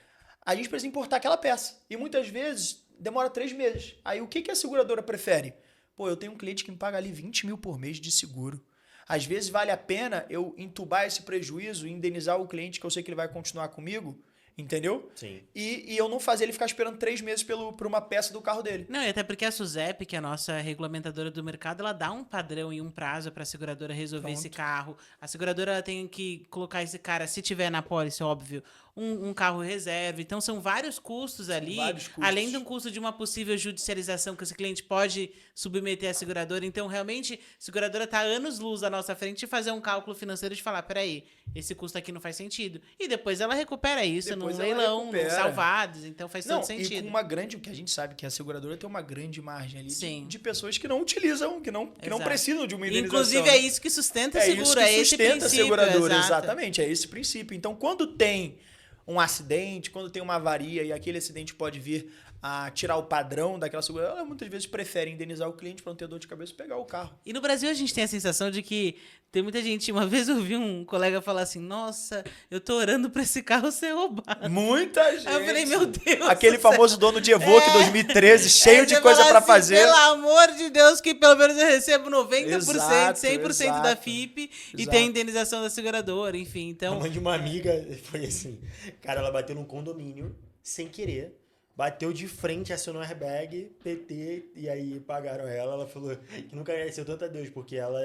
A gente precisa importar aquela peça. E muitas vezes demora 3 meses. Aí o que a seguradora prefere? Pô, eu tenho um cliente que me paga ali 20 mil por mês de seguro. Às vezes vale a pena eu entubar esse prejuízo e indenizar o cliente que eu sei que ele vai continuar comigo. Entendeu? Sim. E eu não fazer ele ficar esperando 3 meses por uma peça do carro dele. Não, e até porque a SUSEP, que é a nossa regulamentadora do mercado, ela dá um padrão e um prazo para a seguradora resolver esse carro. A seguradora ela tem que colocar esse cara, se tiver na pólice, óbvio, um carro reserva. Então são vários custos ali, além de um custo de uma possível judicialização que esse cliente pode submeter à seguradora. Então realmente a seguradora está anos-luz à nossa frente de fazer um cálculo financeiro de falar, peraí, esse custo aqui não faz sentido. E depois ela recupera isso num leilão, num salvados, então faz todo sentido. E com uma grande, que a gente sabe que a seguradora tem uma grande margem ali de pessoas que não utilizam, que não precisam de uma indenização. Inclusive é isso que sustenta a segura, é esse princípio. A seguradora, exatamente, é esse princípio. Então quando tem um acidente, quando tem uma avaria e aquele acidente pode vir a tirar o padrão daquela seguradora, ela muitas vezes prefere indenizar o cliente para não ter dor de cabeça e pegar o carro. E no Brasil a gente tem a sensação de que tem muita gente... Uma vez eu vi um colega falar assim, nossa, eu tô orando pra esse carro ser roubado. Muita gente. Aí eu falei, meu Deus. Aquele famoso dono de Evoque 2013, cheio de coisa pra fazer. Pelo amor de Deus, que pelo menos eu recebo 90%, exato, 100% da FIP e tem a indenização da seguradora, enfim. Então... A mãe de uma amiga foi assim, cara, ela bateu num condomínio sem querer. Bateu de frente, acionou o airbag, PT, e aí pagaram ela. Ela falou que nunca agradeceu tanto a Deus, porque ela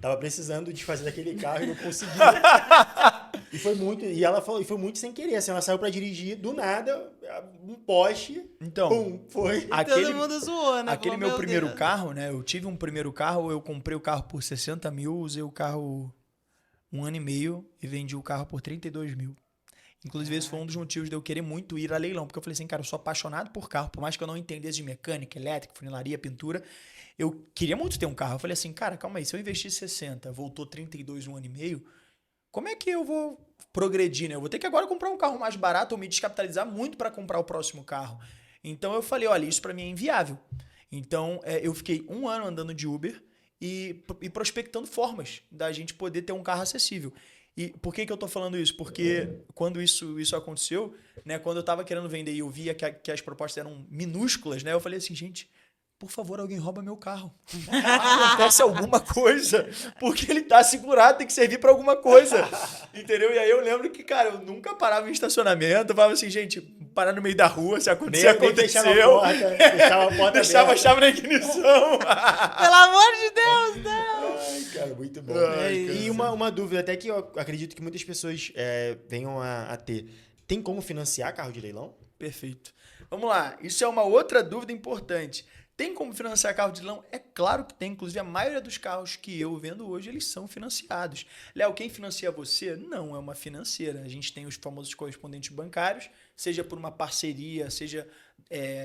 tava precisando desfazer daquele carro e não conseguiu. E foi muito, e ela falou, e foi muito sem querer, assim, ela saiu pra dirigir, do nada, um poste, então, pum, foi. Todo mundo zoou, né? Aquele meu primeiro carro, né, eu tive um primeiro carro, eu comprei o carro por 60 mil, usei o carro 1 ano e meio e vendi o carro por 32 mil. Inclusive, esse foi um dos motivos de eu querer muito ir a leilão. Porque eu falei assim, cara, eu sou apaixonado por carro. Por mais que eu não entendesse de mecânica, elétrica, funilaria, pintura, eu queria muito ter um carro. Eu falei assim, cara, calma aí. Se eu investir 60, voltou 32 1 ano e meio, como é que eu vou progredir, né? Eu vou ter que agora comprar um carro mais barato ou me descapitalizar muito para comprar o próximo carro. Então, eu falei, olha, isso para mim é inviável. Então, eu fiquei 1 ano andando de Uber e prospectando formas da gente poder ter um carro acessível. E por que eu tô falando isso? Porque quando isso aconteceu, né, quando eu tava querendo vender e eu via que as propostas eram minúsculas, né, eu falei assim, gente, por favor, alguém rouba meu carro. Acontece alguma coisa, porque ele tá segurado, tem que servir para alguma coisa. Entendeu? E aí eu lembro que, cara, eu nunca parava em estacionamento, eu falava assim, gente, parar no meio da rua, se acontecer, aconteceu. Deixava a porta deixava a chave na ignição. Pelo amor de Deus, não! Ai, cara, muito bom. E uma dúvida, até que eu acredito que muitas pessoas venham a ter. Tem como financiar carro de leilão? Perfeito. Vamos lá, isso é uma outra dúvida importante. Tem como financiar carro de leilão? É claro que tem. Inclusive, a maioria dos carros que eu vendo hoje, eles são financiados. Léo, quem financia você? Não é uma financeira. A gente tem os famosos correspondentes bancários, seja por uma parceria, seja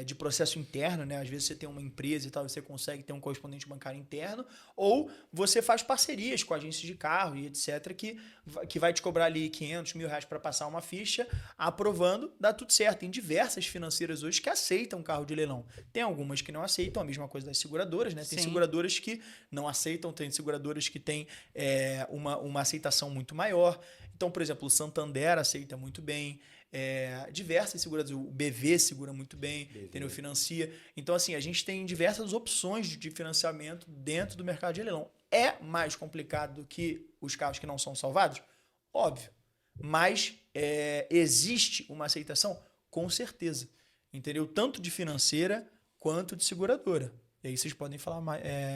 de processo interno, né? Às vezes você tem uma empresa e tal, você consegue ter um correspondente bancário interno, ou você faz parcerias com agências de carro e etc, que vai te cobrar ali 500 mil reais para passar uma ficha, aprovando, dá tudo certo. Tem diversas financeiras hoje que aceitam carro de leilão. Tem algumas que não aceitam, a mesma coisa das seguradoras, né? Tem seguradoras que não aceitam, tem seguradoras que têm uma aceitação muito maior. Então, por exemplo, o Santander aceita muito bem, diversas seguradoras, o BV segura muito bem, entendeu? Financia. Então, assim, a gente tem diversas opções de financiamento dentro do mercado de leilão. É mais complicado do que os carros que não são salvados? Óbvio. Mas existe uma aceitação? Com certeza. Entendeu? Tanto de financeira quanto de seguradora. E aí vocês podem falar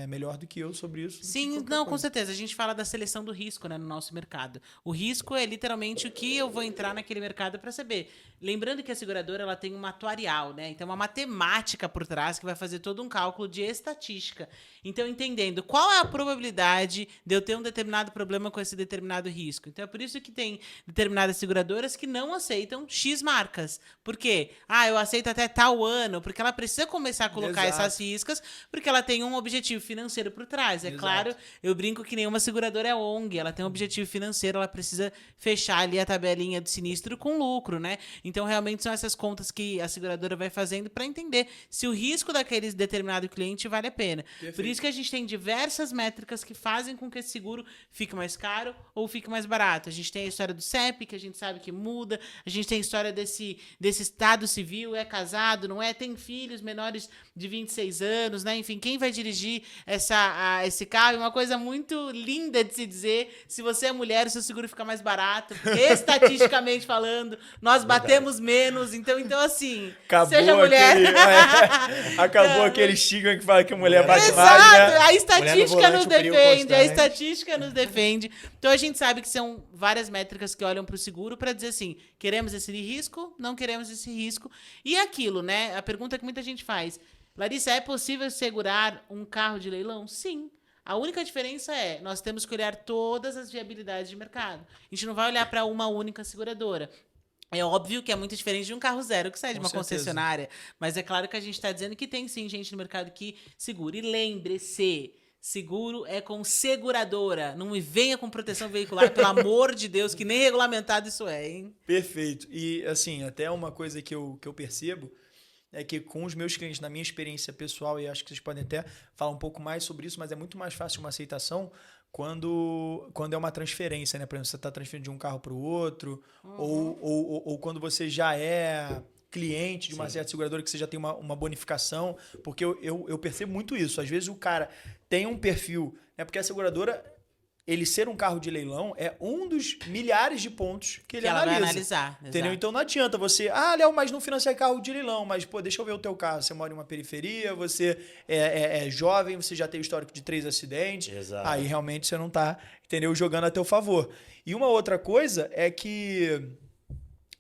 melhor do que eu sobre isso. Sim, não, com certeza. A gente fala da seleção do risco, né, no nosso mercado. O risco é literalmente o que eu vou entrar naquele mercado para saber. Lembrando que a seguradora ela tem uma atuarial, né? Então, uma matemática por trás que vai fazer todo um cálculo de estatística. Então, entendendo qual é a probabilidade de eu ter um determinado problema com esse determinado risco. Então, é por isso que tem determinadas seguradoras que não aceitam X marcas. Por quê? Eu aceito até tal ano, porque ela precisa começar a colocar essas riscas, porque ela tem um objetivo financeiro por trás. É claro, eu brinco que nenhuma seguradora é ONG, ela tem um objetivo financeiro, ela precisa fechar ali a tabelinha do sinistro com lucro, né? Então, realmente são essas contas que a seguradora vai fazendo para entender se o risco daquele determinado cliente vale a pena. Perfeito. Por isso que a gente tem diversas métricas que fazem com que esse seguro fique mais caro ou fique mais barato. A gente tem a história do CEP, que a gente sabe que muda. A gente tem a história desse estado civil, é casado, não é? Tem filhos menores de 26 anos, né? Enfim, quem vai dirigir esse carro? É uma coisa muito linda de se dizer. Se você é mulher, o seu seguro fica mais barato. Estatisticamente falando, nós batemos menos. Então assim, seja mulher. Acabou aquele estigma que fala que a mulher bate Exato, mais, né? A estatística nos defende. A estatística nos defende. Então a gente sabe que são várias métricas que olham para o seguro para dizer assim, queremos esse risco, não queremos esse risco. E aquilo, né? A pergunta que muita gente faz. Larissa, é possível segurar um carro de leilão? Sim. A única diferença é, nós temos que olhar todas as viabilidades de mercado. A gente não vai olhar para uma única seguradora. É óbvio que é muito diferente de um carro zero que sai de uma concessionária. Mas é claro que a gente está dizendo que tem sim gente no mercado que segura. E lembre-se, seguro é com seguradora. Não me venha com proteção veicular, pelo amor de Deus, que nem regulamentado isso é, hein? Perfeito. E assim, até uma coisa que eu percebo é que com os meus clientes, na minha experiência pessoal, e acho que vocês podem até falar um pouco mais sobre isso, mas é muito mais fácil uma aceitação quando é uma transferência, né? Por exemplo, você está transferindo de um carro para o outro, ou quando você já é cliente de uma certa seguradora que você já tem uma bonificação, porque eu percebo muito isso. Às vezes o cara tem um perfil, né? Porque a seguradora, ele ser um carro de leilão é um dos milhares de pontos que ele analisa. Vai analisar. Entendeu? Exato. Então não adianta você... Léo, mas não financia carro de leilão. Mas, deixa eu ver o teu caso. Você mora em uma periferia, você é jovem, você já tem histórico de 3 acidentes. Exato. Aí realmente você não tá, entendeu, jogando a teu favor. E uma outra coisa é que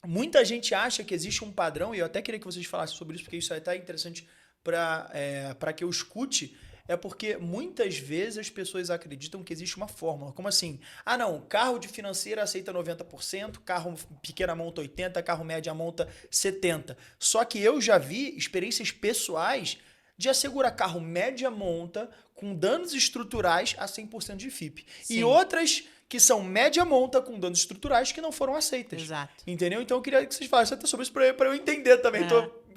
muita gente acha que existe um padrão, e eu até queria que vocês falassem sobre isso, porque isso é até interessante para que eu escute. É porque muitas vezes as pessoas acreditam que existe uma fórmula. Como assim? Não, carro de financeira aceita 90%, carro pequena monta 80%, carro média monta 70%. Só que eu já vi experiências pessoais de assegurar carro média monta com danos estruturais a 100% de FIP. Sim. E outras que são média monta com danos estruturais que não foram aceitas. Exato. Entendeu? Então eu queria que vocês falassem até sobre isso para eu entender também.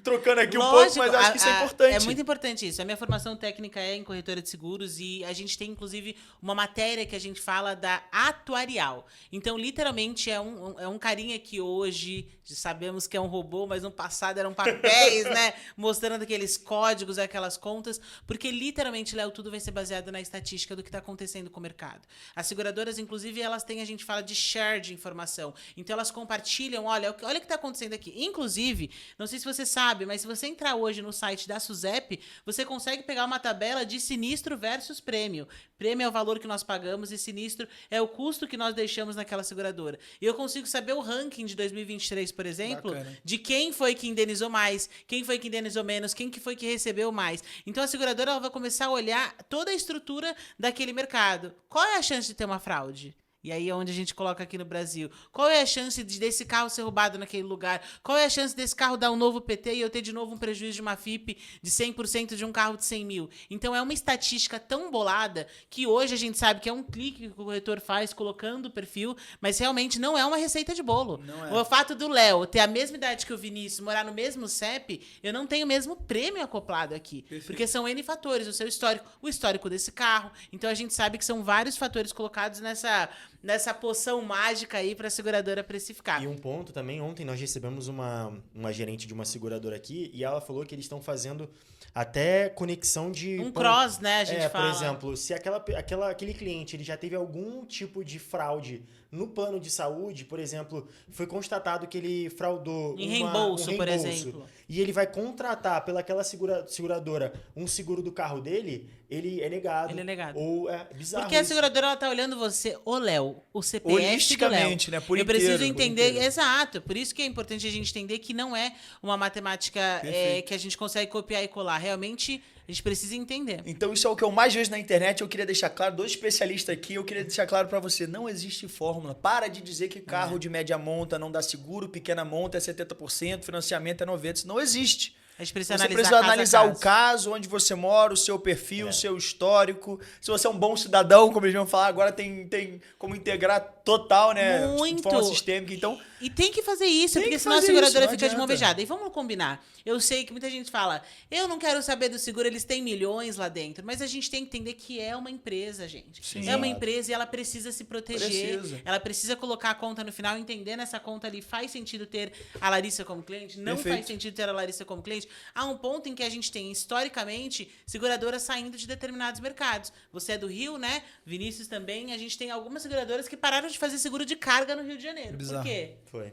trocando aqui Lógico, um pouco, mas acho que isso é importante. É muito importante isso. A minha formação técnica é em corretora de seguros e a gente tem, inclusive, uma matéria que a gente fala da atuarial. Então, literalmente, é um carinha que hoje sabemos que é um robô, mas no passado eram papéis, né? Mostrando aqueles códigos, aquelas contas, porque literalmente, Léo, tudo vai ser baseado na estatística do que está acontecendo com o mercado. As seguradoras, inclusive, elas têm, a gente fala de share de informação. Então, elas compartilham, olha o que está acontecendo aqui. Inclusive, não sei se você sabe, mas se você entrar hoje no site da SUSEP, você consegue pegar uma tabela de sinistro versus prêmio. Prêmio é o valor que nós pagamos e sinistro é o custo que nós deixamos naquela seguradora. E eu consigo saber o ranking de 2023, por exemplo, Bacana. de quem foi que indenizou mais, quem foi que indenizou menos, quem que foi que recebeu mais. Então, a seguradora ela vai começar a olhar toda a estrutura daquele mercado. Qual é a chance de ter uma fraude? E aí é onde a gente coloca aqui no Brasil. Qual é a chance desse carro ser roubado naquele lugar? Qual é a chance desse carro dar um novo PT e eu ter de novo um prejuízo de uma FIP de 100% de um carro de 100 mil? Então é uma estatística tão bolada que hoje a gente sabe que é um clique que o corretor faz colocando o perfil, mas realmente não é uma receita de bolo. Não é. O fato do Léo ter a mesma idade que o Vinícius, morar no mesmo CEP, eu não tenho o mesmo prêmio acoplado aqui. Perfeito. Porque são N fatores, o seu histórico, o histórico desse carro. Então a gente sabe que são vários fatores colocados nessa poção mágica aí para a seguradora precificar. E um ponto também, ontem nós recebemos uma gerente de uma seguradora aqui e ela falou que eles estão fazendo até conexão de... Cross, né, a gente fala. Por exemplo, se aquele cliente ele já teve algum tipo de fraude no plano de saúde, por exemplo, foi constatado que ele fraudou em reembolso, por exemplo. E ele vai contratar pelaquela seguradora um seguro do carro dele, ele é negado. Ele é negado. Ou é bizarro. Porque a seguradora ela tá olhando você, Léo, o CPF do Léo. Holisticamente, né? Por Eu inteiro, preciso por entender, inteiro. exato. Por isso que é importante a gente entender que não é uma matemática que a gente consegue copiar e colar. Realmente, a gente precisa entender. Então isso é o que eu mais vejo na internet. Eu queria deixar claro, 2 especialistas aqui, eu queria deixar claro pra você, não existe fórmula. Para de dizer que carro de média monta não dá seguro, pequena monta é 70%, financiamento é 90%. Isso não existe. A gente precisa Você analisar precisa caso a analisar caso. o caso, onde você mora, o seu perfil, o seu histórico. Se você é um bom cidadão, como eles vão falar, agora tem como integrar total, né? Muito. De forma sistêmica. Então, E tem que fazer isso, Tem porque que senão a fazer seguradora isso, não fica de mão adianta. beijada. E vamos combinar. Eu sei que muita gente fala, eu não quero saber do seguro, eles têm milhões lá dentro. Mas a gente tem que entender que é uma empresa, gente. Sim. É uma empresa e ela precisa se proteger. Precisa. Ela precisa colocar a conta no final, entender nessa conta ali, faz sentido ter a Larissa como cliente? Não Perfeito. faz sentido ter a Larissa como cliente? Há um ponto em que a gente tem, historicamente, seguradoras saindo de determinados mercados. Você é do Rio, né? Vinícius também. A gente tem algumas seguradoras que pararam de fazer seguro de carga no Rio de Janeiro. Bizarro. Por quê? Foi.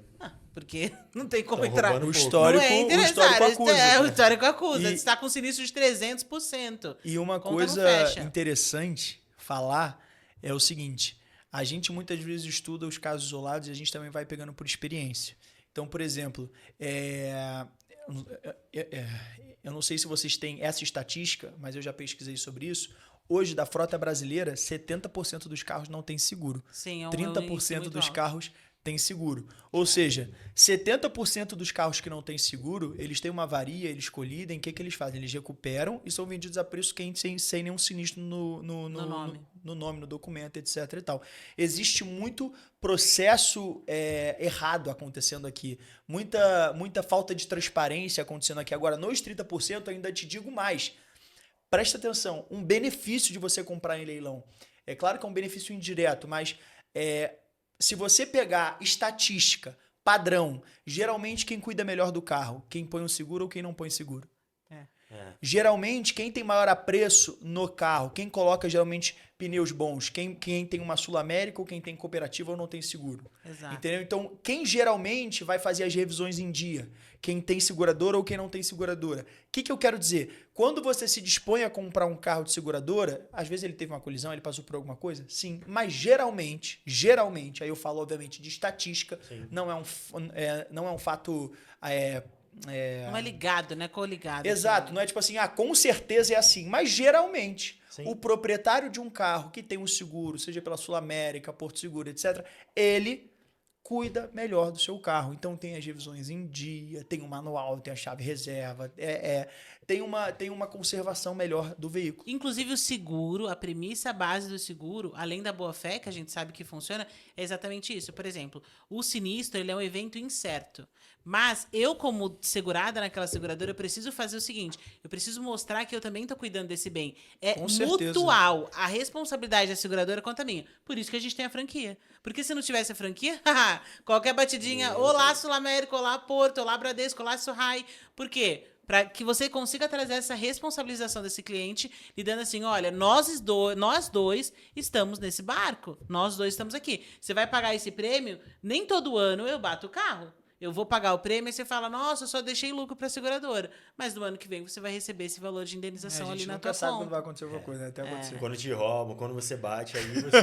Porque não tem como Tão entrar. roubando o pouco. histórico, Não é o interessante. histórico acusa. O histórico acusa. E- Você está com sinistro de 300%. E uma Conta não coisa fecha. interessante falar é o seguinte: a gente muitas vezes estuda os casos isolados e a gente também vai pegando por experiência. Então, por exemplo, eu não sei se vocês têm essa estatística, mas eu já pesquisei sobre isso. Hoje, da frota brasileira, 70% dos carros não tem seguro. Sim, é um 30% muito dos alto. carros tem seguro. Ou seja, 70% dos carros que não têm seguro, eles têm uma avaria, eles colidem, o que eles fazem? Eles recuperam e são vendidos a preço quente sem nenhum sinistro no nome, no documento, etc. e tal. Existe muito processo errado acontecendo aqui. Muita falta de transparência acontecendo aqui. Agora, nos 30%, ainda te digo mais. Presta atenção, um benefício de você comprar em leilão. É claro que é um benefício indireto, mas se você pegar estatística, padrão, geralmente quem cuida melhor do carro? Quem põe um seguro ou quem não põe seguro? Geralmente, quem tem maior apreço no carro, quem coloca geralmente pneus bons, quem tem uma Sul América ou quem tem cooperativa ou não tem seguro. Exato. Entendeu? Então, quem geralmente vai fazer as revisões em dia? Quem tem seguradora ou quem não tem seguradora. O que eu quero dizer? Quando você se dispõe a comprar um carro de seguradora, às vezes ele teve uma colisão, ele passou por alguma coisa? Sim. Mas geralmente, aí eu falo obviamente de estatística, não é um fato... Não é ligado, né? Coligado. Exato, assim. não é tipo assim, com certeza é assim, mas geralmente Sim. o proprietário de um carro que tem um seguro, seja pela Sul América, Porto Seguro, etc., ele cuida melhor do seu carro. Então tem as revisões em dia, tem o manual, tem a chave reserva, tem uma conservação melhor do veículo. Inclusive o seguro, a premissa base do seguro, além da boa-fé, que a gente sabe que funciona, é exatamente isso. Por exemplo, o sinistro, ele é um evento incerto. Mas eu, como segurada naquela seguradora, eu preciso fazer o seguinte, eu preciso mostrar que eu também estou cuidando desse bem. É Com certeza. mutual. A responsabilidade da seguradora quanto a minha. Por isso que a gente tem a franquia. Porque se não tivesse a franquia, qualquer batidinha, olá Sul América, olá Porto, olá Bradesco, olá Surrai. Por quê? Para que você consiga trazer essa responsabilização desse cliente, lidando assim, olha, nós dois estamos nesse barco, nós dois estamos aqui. Você vai pagar esse prêmio, nem todo ano eu bato o carro. Eu vou pagar o prêmio e você fala, nossa, eu só deixei lucro para a seguradora. Mas no ano que vem você vai receber esse valor de indenização ali na tua conta. A gente nunca sabe quando vai acontecer alguma coisa, né? Até acontecer. Quando te roubam, quando você bate, aí você...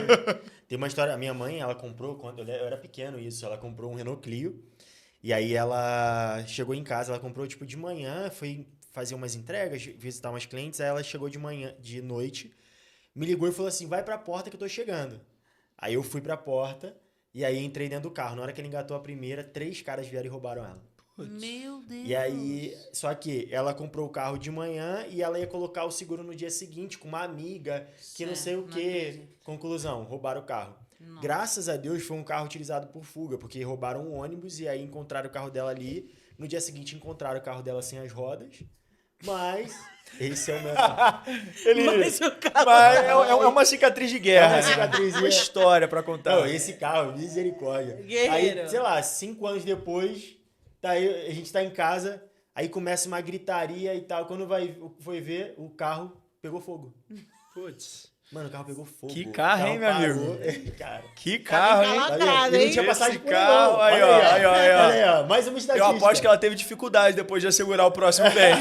Tem uma história, a minha mãe, ela comprou, quando eu era pequeno isso, ela comprou um Renault Clio, e aí ela chegou em casa, ela comprou tipo de manhã, foi fazer umas entregas, visitar umas clientes, aí ela chegou de noite, me ligou e falou assim, vai pra porta que eu tô chegando. Aí eu fui pra porta, e aí entrei dentro do carro. Na hora que ele engatou a primeira, 3 caras vieram e roubaram ela. Meu Deus! E aí, só que ela comprou o carro de manhã e ela ia colocar o seguro no dia seguinte com uma amiga, que não sei o quê. Conclusão, roubaram o carro. Nossa. Graças a Deus foi um carro utilizado por fuga, porque roubaram um ônibus e aí encontraram o carro dela ali. No dia seguinte encontraram o carro dela sem as rodas. Mas esse é o meu carro. É uma cicatriz de guerra. É uma cicatriz. Uma história pra contar. Não, esse carro, misericórdia. Guerreiro. Aí, sei lá, 5 anos depois, a gente tá em casa, aí começa uma gritaria e tal. Quando foi ver, o carro pegou fogo. Putz. Mano, o carro pegou fogo. Que carro, hein, meu amigo? Cara. Que carro, hein? Eu não tinha passagem por carro. não. Aí, ó. Mais uma estatística. Eu aposto que ela teve dificuldade depois de assegurar o próximo bem.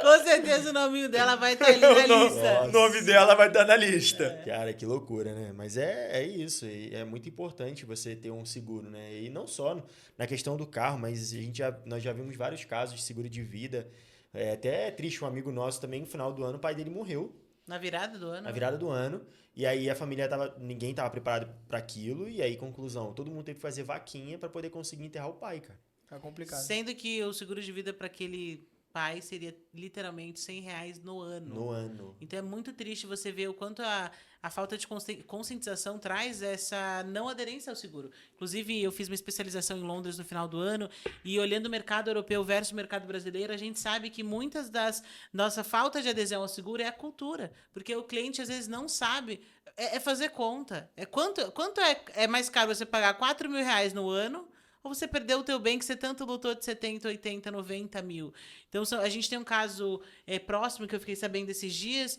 Com certeza o nominho dela vai estar ali na lista. O nome dela vai estar na lista. Cara, que loucura, né? Mas é isso. É muito importante você ter um seguro, né? E não só na questão do carro, mas nós já vimos vários casos de seguro de vida. Até é triste, um amigo nosso também, no final do ano, o pai dele morreu. Na virada do ano? Na virada do ano. E aí a família ninguém tava preparado para aquilo. E aí, conclusão, todo mundo teve que fazer vaquinha para poder conseguir enterrar o pai, cara. Tá complicado. Sendo que o seguro de vida para aquele pai seria literalmente R$100 no ano. No ano. Então é muito triste você ver o quanto a falta de conscientização traz essa não aderência ao seguro. Inclusive, eu fiz uma especialização em Londres no final do ano e olhando o mercado europeu versus o mercado brasileiro, a gente sabe que muitas nossa falta de adesão ao seguro é a cultura. Porque o cliente, às vezes, não sabe. É fazer conta. Quanto é mais caro você pagar R$4.000 no ano ou você perdeu o teu bem que você tanto lutou de 70, 80, 90 mil. Então, a gente tem um caso próximo que eu fiquei sabendo esses dias,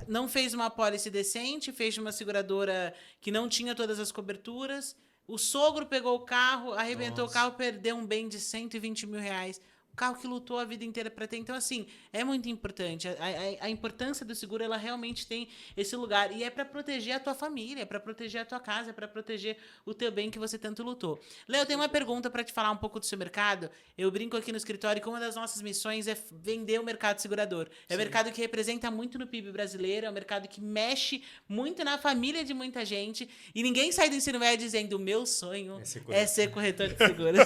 não fez uma apólice decente, fez uma seguradora que não tinha todas as coberturas, o sogro pegou o carro, arrebentou o carro, perdeu um bem de R$120 mil. Carro que lutou a vida inteira para ter. Então, assim, é muito importante. A importância do seguro, ela realmente tem esse lugar. E é para proteger a tua família, é para proteger a tua casa, é para proteger o teu bem que você tanto lutou. Léo, eu tenho uma pergunta para te falar um pouco do seu mercado. Eu brinco aqui no escritório que uma das nossas missões é vender o mercado segurador. É um mercado que representa muito no PIB brasileiro, é um mercado que mexe muito na família de muita gente. E ninguém sai do ensino médio dizendo o meu sonho é ser corretor de seguros.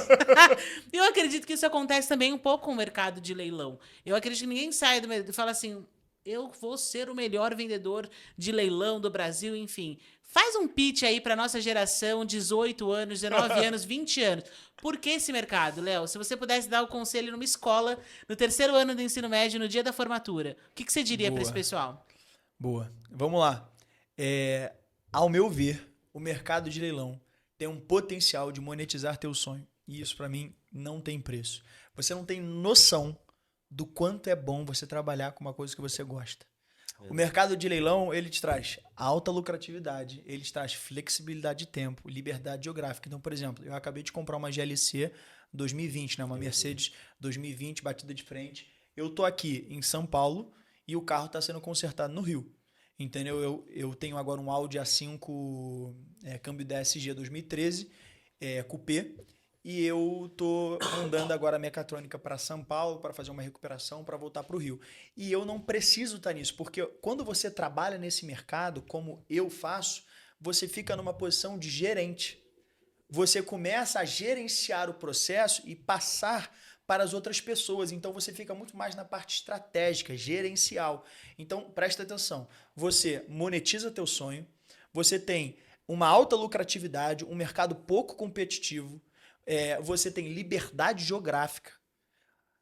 Eu acredito que isso acontece também um pouco com o mercado de leilão. Eu acredito que ninguém sai do mercado e fala assim, eu vou ser o melhor vendedor de leilão do Brasil, enfim. Faz um pitch aí para nossa geração, 18 anos, 19 anos, 20 anos. Por que esse mercado, Léo? Se você pudesse dar o conselho numa escola, no 3º ano do ensino médio, no dia da formatura, o que você diria para esse pessoal? Boa. Vamos lá. Ao meu ver, o mercado de leilão tem um potencial de monetizar teu sonho. E isso, para mim, não tem preço. Você não tem noção do quanto é bom você trabalhar com uma coisa que você gosta. O mercado de leilão, ele te traz alta lucratividade, ele te traz flexibilidade de tempo, liberdade geográfica. Então, por exemplo, eu acabei de comprar uma GLC 2020, né? Uma Mercedes 2020, batida de frente. Eu tô aqui em São Paulo e o carro está sendo consertado no Rio. Entendeu? Eu tenho agora um Audi A5 câmbio DSG 2013, coupé. E eu tô andando agora a mecatrônica para São Paulo para fazer uma recuperação para voltar para o Rio. E eu não preciso estar nisso, porque quando você trabalha nesse mercado, como eu faço, você fica numa posição de gerente. você começa a gerenciar o processo e passar para as outras pessoas. Então, você fica muito mais na parte estratégica, gerencial. Então, presta atenção. Você monetiza teu sonho, você tem uma alta lucratividade, um mercado pouco competitivo, você tem liberdade geográfica,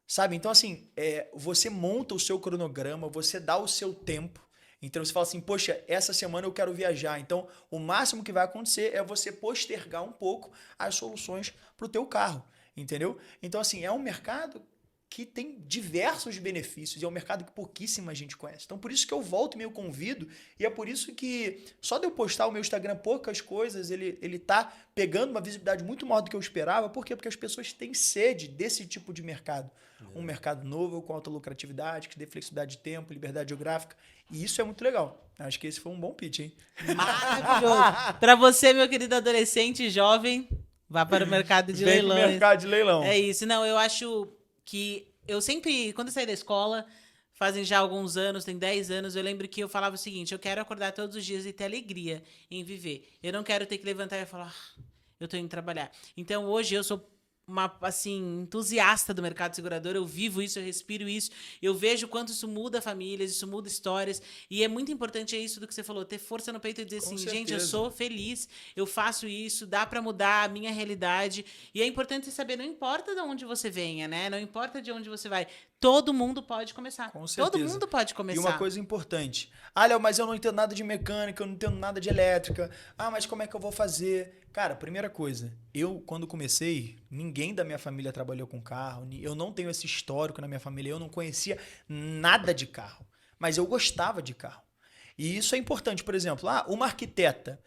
sabe? Então, assim, você monta o seu cronograma, você dá o seu tempo. Então, você fala assim, poxa, essa semana eu quero viajar. Então, o máximo que vai acontecer é você postergar um pouco as soluções para o teu carro, entendeu? Então, assim, é um mercado que tem diversos benefícios e é um mercado que pouquíssima gente conhece. Então, por isso que eu volto e meio convido, e é por isso que só de eu postar o meu Instagram poucas coisas, ele tá pegando uma visibilidade muito maior do que eu esperava. Por quê? Porque as pessoas têm sede desse tipo de mercado. Um mercado novo, com alta lucratividade, que dê flexibilidade de tempo, liberdade geográfica, e isso é muito legal. Acho que esse foi um bom pitch, hein? Maravilhoso. Para você, meu querido adolescente e jovem, vá para o mercado de leilões. Vem pro mercado de leilão. É isso. Não, eu acho que eu sempre, quando eu saí da escola, fazem já alguns anos, tem 10 anos, eu lembro que eu falava o seguinte, eu quero acordar todos os dias e ter alegria em viver. Eu não quero ter que levantar e falar, eu tô indo trabalhar. Então, hoje eu sou uma, assim, entusiasta do mercado segurador, eu vivo isso, eu respiro isso, eu vejo quanto isso muda famílias, isso muda histórias, e é muito importante isso do que você falou, ter força no peito e dizer Com assim, certeza. gente, eu sou feliz, eu faço isso, dá pra mudar a minha realidade, e é importante saber, não importa de onde você venha, né, não importa de onde você vai, todo mundo pode começar. Com certeza. Todo mundo pode começar. E uma coisa importante. Ah, Léo, mas eu não entendo nada de mecânica, eu não entendo nada de elétrica. Ah, mas como é que eu vou fazer? Cara, primeira coisa, eu, quando comecei, ninguém da minha família trabalhou com carro, eu não tenho esse histórico na minha família, eu não conhecia nada de carro, mas eu gostava de carro. E isso é importante, por exemplo, uma arquiteta,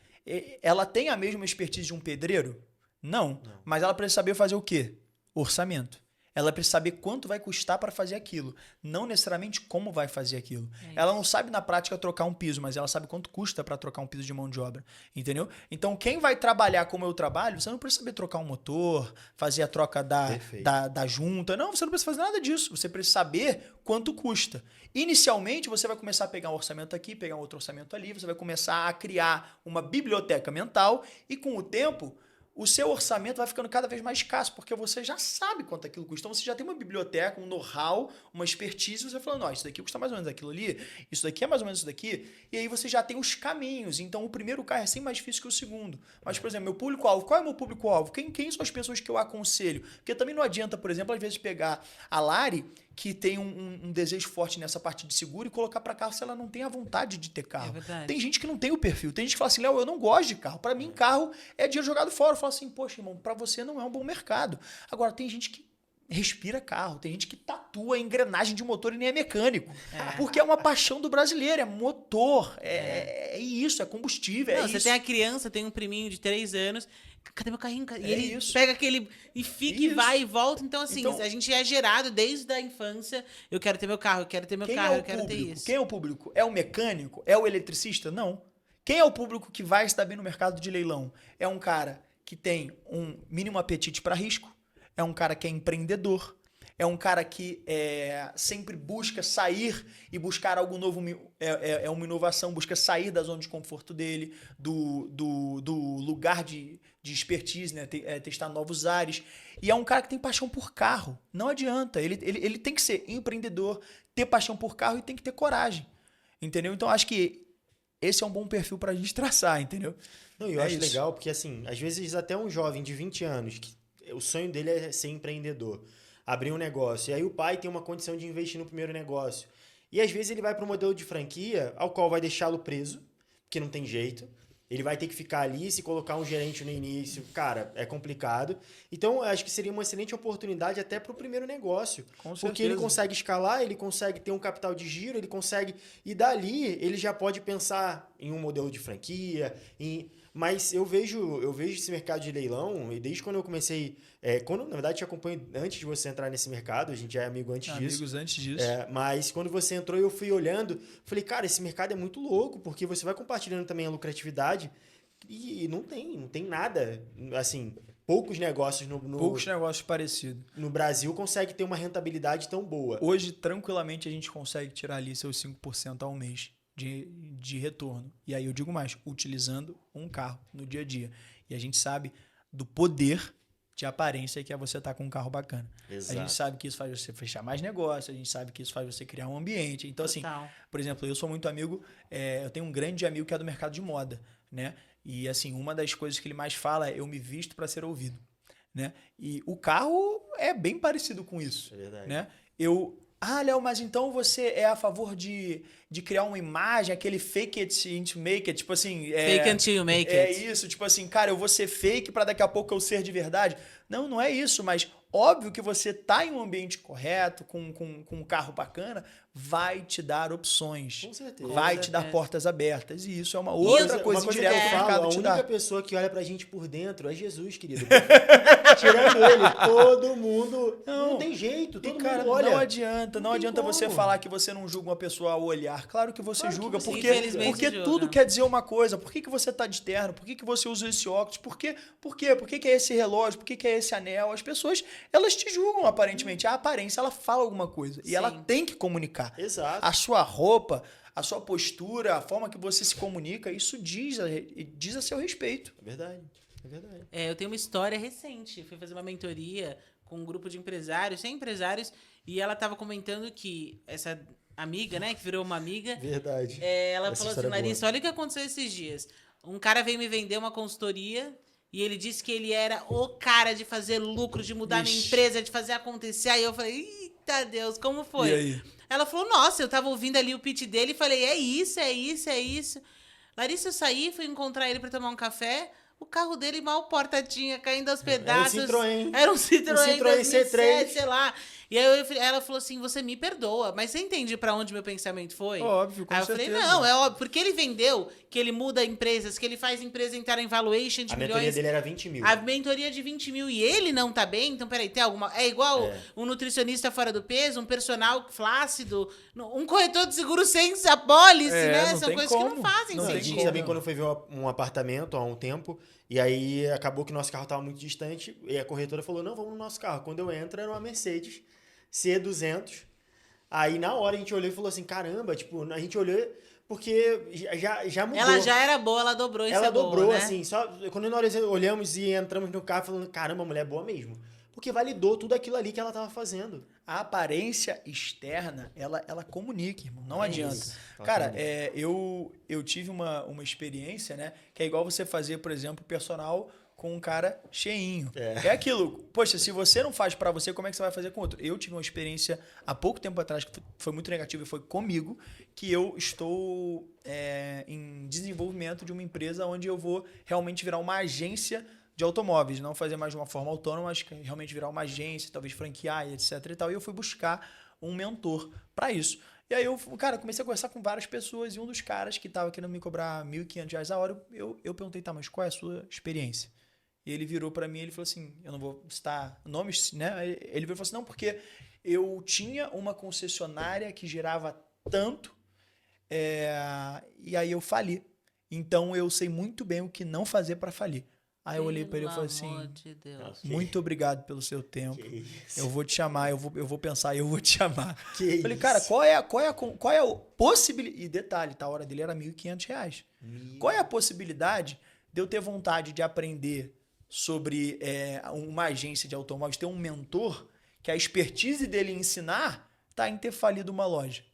ela tem a mesma expertise de um pedreiro? Não. Mas ela precisa saber fazer o quê? Orçamento. Ela precisa saber quanto vai custar para fazer aquilo, não necessariamente como vai fazer aquilo. Ela não sabe na prática trocar um piso, mas ela sabe quanto custa para trocar um piso de mão de obra, entendeu? Então, quem vai trabalhar como eu trabalho, você não precisa saber trocar um motor, fazer a troca da junta. Não, você não precisa fazer nada disso. Você precisa saber quanto custa. Inicialmente, você vai começar a pegar um orçamento aqui, pegar um outro orçamento ali, você vai começar a criar uma biblioteca mental e, com o tempo, o seu orçamento vai ficando cada vez mais escasso, porque você já sabe quanto aquilo custa. Então, você já tem uma biblioteca, um know-how, uma expertise, e você vai falando, isso daqui custa mais ou menos aquilo ali, isso daqui é mais ou menos isso daqui, e aí você já tem os caminhos. Então, o primeiro carro é sempre mais difícil que o segundo. Mas, por exemplo, meu público-alvo, qual é o meu público-alvo? Quem são as pessoas que eu aconselho? Porque também não adianta, por exemplo, às vezes pegar a Lari, que tem um desejo forte nessa parte de seguro, e colocar para carro se ela não tem a vontade de ter carro. Tem gente que não tem o perfil. Tem gente que fala assim, Léo, eu não gosto de carro. Para mim, carro é dinheiro jogado fora. Eu falo assim, poxa, irmão, para você não é um bom mercado. Agora, tem gente que respira carro, tem gente que tatua a engrenagem de motor e nem é mecânico. Porque é uma paixão do brasileiro, é motor, é isso, é combustível, não, isso. Você tem a criança, tem um priminho de 3 anos, cadê meu carrinho? E ele isso. pega aquele e fica e vai e volta. Então, assim, a gente é gerado desde a infância. Eu quero ter meu carro, eu quero ter meu carro, eu quero ter isso. Quem é o público? É o mecânico? É o eletricista? Não. Quem é o público que vai estar bem no mercado de leilão? É um cara que tem um mínimo apetite para risco, é um cara que é empreendedor, é um cara que sempre busca sair e buscar algo novo, é uma inovação, busca sair da zona de conforto dele, do lugar de expertise, né? Testar novos ares. E é um cara que tem paixão por carro. Não adianta. Ele tem que ser empreendedor, ter paixão por carro e tem que ter coragem. Entendeu? Então, acho que esse é um bom perfil pra gente traçar, entendeu? Não, eu acho legal porque, assim, às vezes até um jovem de 20 anos, que o sonho dele é ser empreendedor, abrir um negócio. E aí o pai tem uma condição de investir no primeiro negócio. E às vezes ele vai para um modelo de franquia ao qual vai deixá-lo preso, porque não tem jeito. Ele vai ter que ficar ali, se colocar um gerente no início, cara, é complicado. Então, eu acho que seria uma excelente oportunidade até para o primeiro negócio. Com certeza. Porque ele consegue escalar, ele consegue ter um capital de giro, ele consegue... E dali, ele já pode pensar em um modelo de franquia, Mas eu vejo esse mercado de leilão, e desde quando eu comecei... na verdade, te acompanho antes de você entrar nesse mercado, a gente já é amigo antes disso. Amigos antes disso. Mas quando você entrou, eu fui olhando, falei, cara, esse mercado é muito louco, porque você vai compartilhando também a lucratividade e não tem nada, assim, poucos negócios poucos negócios parecidos. No Brasil consegue ter uma rentabilidade tão boa. Hoje, tranquilamente, a gente consegue tirar ali seus 5% ao mês de retorno. E aí eu digo mais, utilizando um carro no dia a dia. E a gente sabe do poder de aparência que é você estar com um carro bacana. Exato. A gente sabe que isso faz você fechar mais negócio, a gente sabe que isso faz você criar um ambiente. Então, assim, por exemplo, eu sou muito amigo, eu tenho um grande amigo que é do mercado de moda, né? E, assim, uma das coisas que ele mais fala é eu me visto para ser ouvido, né? E o carro é bem parecido com isso, né? Léo, mas então você é a favor de criar uma imagem, aquele fake it until make it, tipo assim... Fake until you make it. É isso, tipo assim, cara, eu vou ser fake pra daqui a pouco eu ser de verdade. Não, não é isso, mas óbvio que você tá em um ambiente correto, com um carro bacana, vai te dar opções. Com certeza. Vai te dar portas abertas. E isso é uma outra coisa indireta que o mercado te dá. A única pessoa que olha pra gente por dentro é Jesus, querido. Tirando ele, todo mundo... Não tem jeito, todo mundo olha. Não adianta você falar que você não julga uma pessoa ao olhar. Claro que você julga, porque tudo quer dizer uma coisa. Por que você tá de terno? Por que você usa esse óculos? Por quê? Por que é esse relógio? Por que é esse anel? As pessoas, elas te julgam aparentemente. A aparência, ela fala alguma coisa. E ela tem que comunicar. Exato. A sua roupa, a sua postura, a forma que você se comunica, isso diz a seu respeito. É verdade. Eu tenho uma história recente. Fui fazer uma mentoria com um grupo de empresários, 100 empresários, e ela estava comentando que essa amiga, né, que virou uma amiga... Verdade. Ela falou assim, Larissa, olha o que aconteceu esses dias. Um cara veio me vender uma consultoria e ele disse que ele era o cara de fazer lucro, de mudar minha empresa, de fazer acontecer. Aí eu falei, eita Deus, como foi? E aí? Ela falou, nossa, eu tava ouvindo ali o pitch dele e falei, é isso. Larissa, eu saí, fui encontrar ele pra tomar um café. O carro dele mal porta tinha, caindo aos pedaços. Era um Citroën 2007, sei lá. E aí ela falou assim, você me perdoa, mas você entende pra onde meu pensamento foi? Óbvio, com certeza. Aí eu falei, não, é óbvio, porque ele vendeu que ele muda empresas, que ele faz empresa entrar em valuation de milhões. A mentoria dele era 20 mil. A mentoria de 20 mil e ele não tá bem? Então, peraí, tem alguma... É igual um nutricionista fora do peso, um personal flácido, um corretor de seguro sem apólice, né? São coisas que não fazem sentido. A gente também, quando foi ver um apartamento há um tempo, e aí acabou que nosso carro estava muito distante, e a corretora falou, não, vamos no nosso carro. Quando eu entro, era uma Mercedes C200. Aí, na hora, a gente olhou e falou assim, caramba, tipo, a gente olhou... Porque já mudou. Ela já era boa, ela dobrou isso. Ela dobrou, boa, né? assim. Só quando nós olhamos e entramos no carro falando, caramba, a mulher é boa mesmo. Porque validou tudo aquilo ali que ela tava fazendo. A aparência externa, ela comunica, irmão. Não adianta. Cara, eu tive uma experiência, né? Que é igual você fazer, por exemplo, personal com um cara cheinho. É aquilo. Poxa, se você não faz pra você, como é que você vai fazer com outro? Eu tive uma experiência há pouco tempo atrás que foi muito negativa e foi comigo, que eu estou em desenvolvimento de uma empresa onde eu vou realmente virar uma agência de automóveis, não fazer mais de uma forma autônoma, mas realmente virar uma agência, talvez franquear, etc e tal. E eu fui buscar um mentor para isso. E aí eu, cara, comecei a conversar com várias pessoas e um dos caras que estava querendo me cobrar R$1.500 a hora, eu perguntei, tá, mas qual é a sua experiência? E ele virou para mim e ele falou assim, eu não vou citar nomes, né? Ele virou e falou assim, não, porque eu tinha uma concessionária que gerava tanto e aí eu fali. Então eu sei muito bem o que não fazer para falir. Aí eu olhei para ele e falei assim, muito obrigado pelo seu tempo. Eu vou te chamar, eu vou pensar e eu vou te chamar. Falei, cara, qual é a possibilidade? E detalhe, tá? A hora dele era R$1.500. Qual é a possibilidade de eu ter vontade de aprender sobre uma agência de automóveis, ter um mentor que a expertise dele em ensinar tá em ter falido uma loja?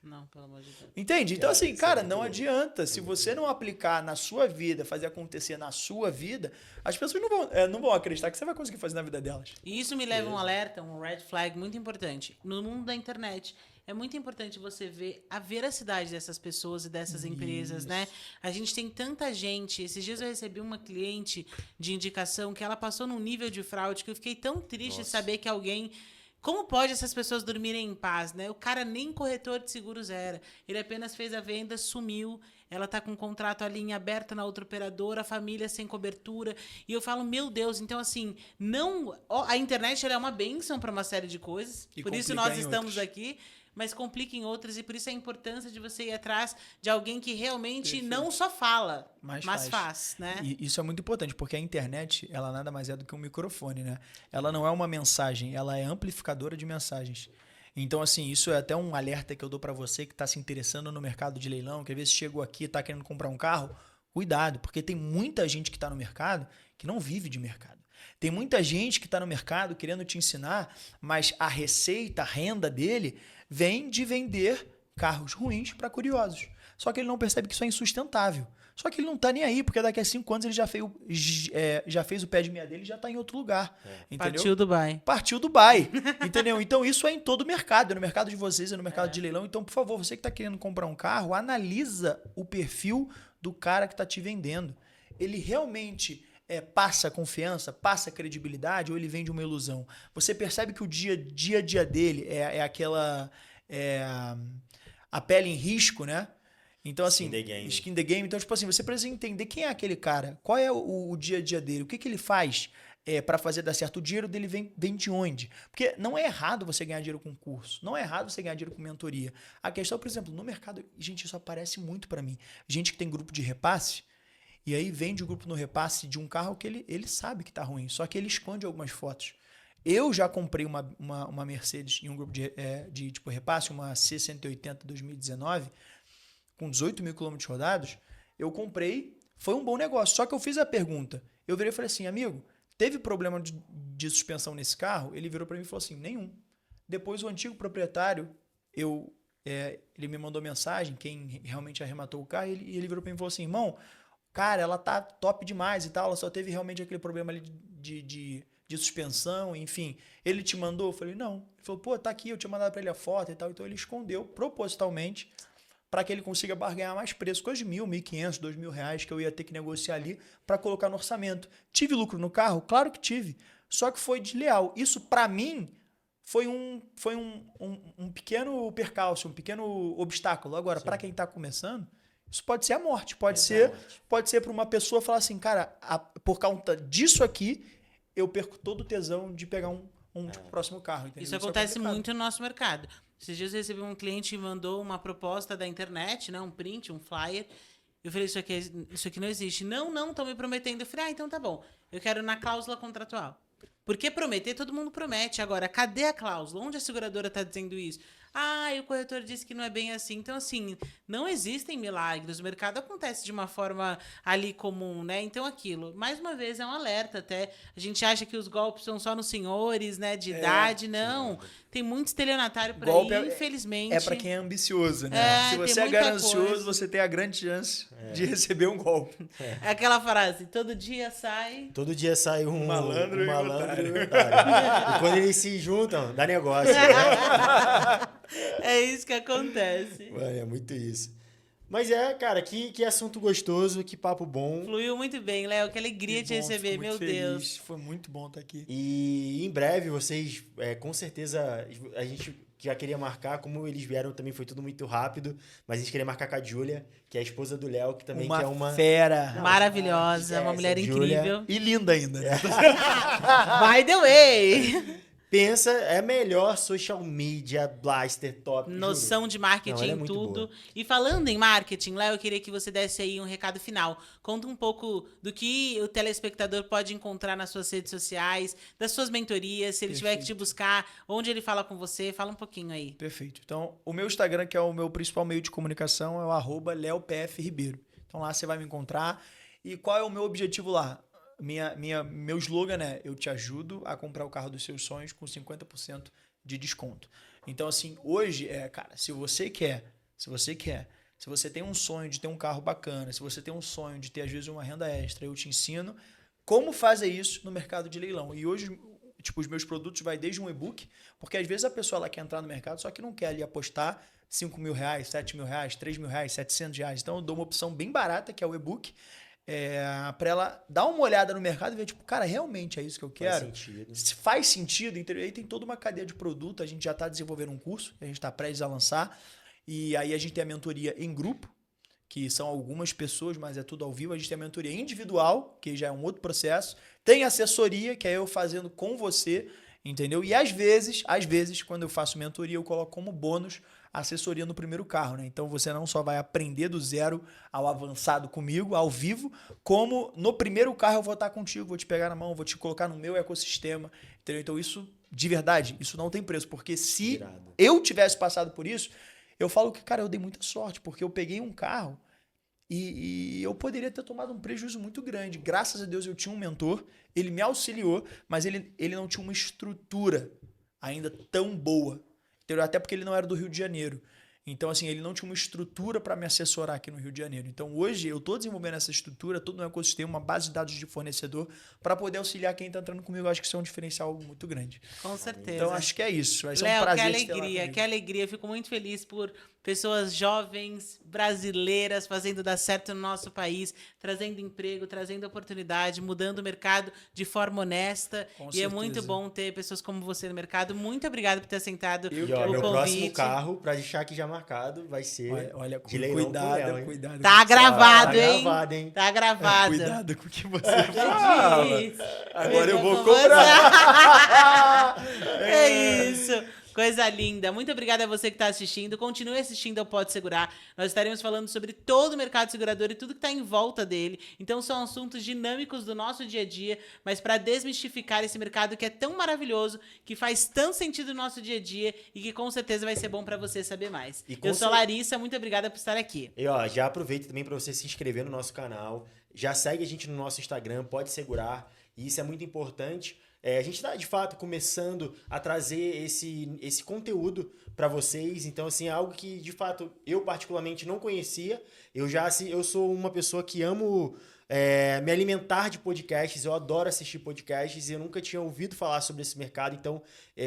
Não, pelo amor de Deus. Entende? Então, assim, cara, não adianta. Se você não aplicar na sua vida, fazer acontecer na sua vida, as pessoas não vão acreditar que você vai conseguir fazer na vida delas. E isso me leva a um alerta, um red flag muito importante. No mundo da internet, é muito importante você ver a veracidade dessas pessoas e dessas empresas, né? A gente tem tanta gente. Esses dias eu recebi uma cliente de indicação que ela passou num nível de fraude que eu fiquei tão triste de saber que alguém... Como pode essas pessoas dormirem em paz, né? O cara nem corretor de seguros era. Ele apenas fez a venda, sumiu. Ela tá com um contrato ali em aberto na outra operadora, a família sem cobertura. E eu falo, meu Deus, então assim, não... A internet ela é uma bênção para uma série de coisas. E por isso nós estamos aqui. Mas complica em outras, e por isso a importância de você ir atrás de alguém que realmente não só fala, mas faz, né? E isso é muito importante, porque a internet, ela nada mais é do que um microfone, né? Ela não é uma mensagem, ela é amplificadora de mensagens. Então, assim, isso é até um alerta que eu dou para você que está se interessando no mercado de leilão, que às vezes chegou aqui e está querendo comprar um carro, Cuidado, porque tem muita gente que está no mercado que não vive de mercado. Tem muita gente que está no mercado querendo te ensinar, mas a receita, a renda dele vem de vender carros ruins para curiosos. Só que ele não percebe que isso é insustentável. Só que ele não tá nem aí, porque daqui a 5 anos ele já fez o pé de meia dele e já tá em outro lugar. Entendeu? Partiu Dubai. Entendeu? Então isso é em todo o mercado. É no mercado de vocês, é no mercado de leilão. Então, por favor, você que está querendo comprar um carro, analisa o perfil do cara que está te vendendo. Ele realmente passa confiança, passa credibilidade ou ele vende uma ilusão? Você percebe que o dia a dia dele é aquela... a pele em risco, né? Então, assim, skin the game. Então, tipo assim, você precisa entender quem é aquele cara, qual é o dia a dia dele, o que ele faz para fazer dar certo. O dinheiro dele vem de onde? Porque não é errado você ganhar dinheiro com curso, não é errado você ganhar dinheiro com mentoria. A questão, por exemplo, no mercado, gente, isso aparece muito para mim. Gente que tem grupo de repasse, e aí vende o grupo no repasse de um carro que ele sabe que tá ruim, só que ele esconde algumas fotos. Eu já comprei uma Mercedes em um grupo de tipo repasse, uma C180 2019, com 18 mil quilômetros rodados. Eu comprei, foi um bom negócio. Só que eu fiz a pergunta. Eu virei e falei assim, amigo, teve problema de suspensão nesse carro? Ele virou para mim e falou assim, nenhum. Depois o antigo proprietário, ele me mandou mensagem, quem realmente arrematou o carro, e ele virou para mim e falou assim, irmão, cara, ela tá top demais e tal, ela só teve realmente aquele problema ali de suspensão, enfim. Ele te mandou? Eu falei, não. Ele falou, pô, tá aqui, eu tinha mandado para ele a foto e tal. Então ele escondeu propositalmente para que ele consiga barganhar mais preço, coisa de R$1.000, R$1.500, R$2.000 que eu ia ter que negociar ali para colocar no orçamento. Tive lucro no carro? Claro que tive. Só que foi desleal. Isso, para mim, foi um pequeno percalço, um pequeno obstáculo. Agora, para quem está começando, isso pode ser a morte. Pode ser para uma pessoa falar assim, cara, por conta disso aqui, eu perco todo o tesão de pegar um próximo carro. Entendeu? Isso acontece muito no nosso mercado. Esses dias eu recebi um cliente que mandou uma proposta da internet, né, um print, um flyer. Eu falei, isso aqui não existe. Não, estão me prometendo. Eu falei, então tá bom. Eu quero na cláusula contratual. Porque prometer, todo mundo promete. Agora, cadê a cláusula? Onde a seguradora está dizendo isso? O corretor disse que não é bem assim. Então, assim, não existem milagres. O mercado acontece de uma forma ali comum, né? Então, aquilo, mais uma vez, é um alerta até. A gente acha que os golpes são só nos senhores, né? De idade. Não. Tem muito estelionatário por aí, infelizmente. É para quem é ambicioso, né? Se você é ganancioso, você tem a grande chance de receber um golpe. É aquela frase, todo dia sai um malandro e um otário. E quando eles se juntam, dá negócio. É isso que acontece. É muito isso. Mas cara, que assunto gostoso, que papo bom. Fluiu muito bem, Léo. Que alegria te receber, meu Deus. Foi muito bom estar aqui. E em breve vocês, com certeza, a gente já queria marcar, como eles vieram também, foi tudo muito rápido, mas a gente queria marcar com a Júlia, que é a esposa do Léo, que também é uma fera. Maravilhosa, uma mulher incrível. E linda ainda. By the way. Pensa, é melhor social media, blaster, top. Noção juro. de marketing, Não, tudo. Boa. E falando em marketing, Léo, eu queria que você desse aí um recado final. Conta um pouco do que o telespectador pode encontrar nas suas redes sociais, das suas mentorias, se ele tiver que te buscar, onde ele fala com você, fala um pouquinho aí. Perfeito. Então, o meu Instagram, que é o meu principal meio de comunicação, é o @leopfribeiro. Então lá você vai me encontrar. E qual é o meu objetivo lá? Meu slogan é: eu te ajudo a comprar o carro dos seus sonhos com 50% de desconto. Então, assim, hoje, cara, se você tem um sonho de ter um carro bacana, se você tem um sonho de ter, às vezes, uma renda extra, eu te ensino como fazer isso no mercado de leilão. E hoje, tipo, os meus produtos vai desde um e-book, porque às vezes a pessoa ela quer entrar no mercado, só que não quer ali apostar R$5.000, R$7.000, R$3.000, R$700. Então, eu dou uma opção bem barata, que é o e-book, para ela dar uma olhada no mercado e ver, tipo, cara, realmente é isso que eu quero? Faz sentido. Aí tem toda uma cadeia de produto. A gente já está desenvolvendo um curso, a gente está prestes a lançar. E aí a gente tem a mentoria em grupo, que são algumas pessoas, mas é tudo ao vivo. A gente tem a mentoria individual, que já é um outro processo. Tem assessoria, que é eu fazendo com você, entendeu? E às vezes, quando eu faço mentoria, eu coloco como bônus a assessoria no primeiro carro, né? Então você não só vai aprender do zero ao avançado comigo, ao vivo, como no primeiro carro eu vou estar contigo, vou te pegar na mão, vou te colocar no meu ecossistema, entendeu? Então isso, de verdade, isso não tem preço, porque se eu tivesse passado por isso, eu falo que, cara, eu dei muita sorte, porque eu peguei um carro E eu poderia ter tomado um prejuízo muito grande. Graças a Deus eu tinha um mentor, ele me auxiliou, mas ele não tinha uma estrutura ainda tão boa. Entendeu? Até porque ele não era do Rio de Janeiro. Então, assim, ele não tinha uma estrutura para me assessorar aqui no Rio de Janeiro. Então, hoje, eu estou desenvolvendo essa estrutura, todo um ecossistema, uma base de dados de fornecedor, para poder auxiliar quem está entrando comigo. Eu acho que isso é um diferencial muito grande. Com certeza. Então, acho que é isso. Vai ser Léo, um prazer que alegria, que alegria. Eu fico muito feliz por pessoas jovens, brasileiras, fazendo dar certo no nosso país, trazendo emprego, trazendo oportunidade, mudando o mercado de forma honesta. Com e certeza. é muito bom ter pessoas como você no mercado. Muito obrigado por ter aceitado E ó, o meu convite. próximo carro, pra deixar aqui já marcado, vai ser Olha, de leilão com o Léo, hein? cuidado. Tá gravado, Tá hein? gravado, hein? Tá gravado. Cuidado com o que você fala. Agora eu vou Com cobrar. você. É isso. Coisa linda. Muito obrigada a você que está assistindo. Continue assistindo ao Pode Segurar. Nós estaremos falando sobre todo o mercado segurador e tudo que está em volta dele. Então são assuntos dinâmicos do nosso dia a dia, mas para desmistificar esse mercado que é tão maravilhoso, que faz tanto sentido no nosso dia a dia e que com certeza vai ser bom para você saber mais. Eu sou a Larissa, muito obrigada por estar aqui. E ó, já aproveita também para você se inscrever no nosso canal. Já segue a gente no nosso Instagram, Pode Segurar. E isso é muito importante. A gente está, de fato, começando a trazer esse conteúdo para vocês. Então, assim, é algo que, de fato, eu particularmente não conhecia. Eu sou uma pessoa que amo me alimentar de podcasts. Eu adoro assistir podcasts e eu nunca tinha ouvido falar sobre esse mercado. Então,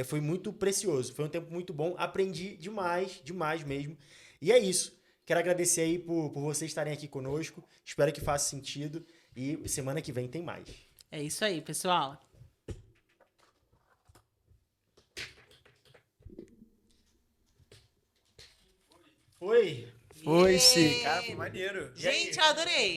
foi muito precioso. Foi um tempo muito bom. Aprendi demais, demais mesmo. E é isso. Quero agradecer aí por vocês estarem aqui conosco. Espero que faça sentido. E semana que vem tem mais. É isso aí, pessoal. Foi? Foi sim. Cara, foi maneiro. Gente, eu adorei.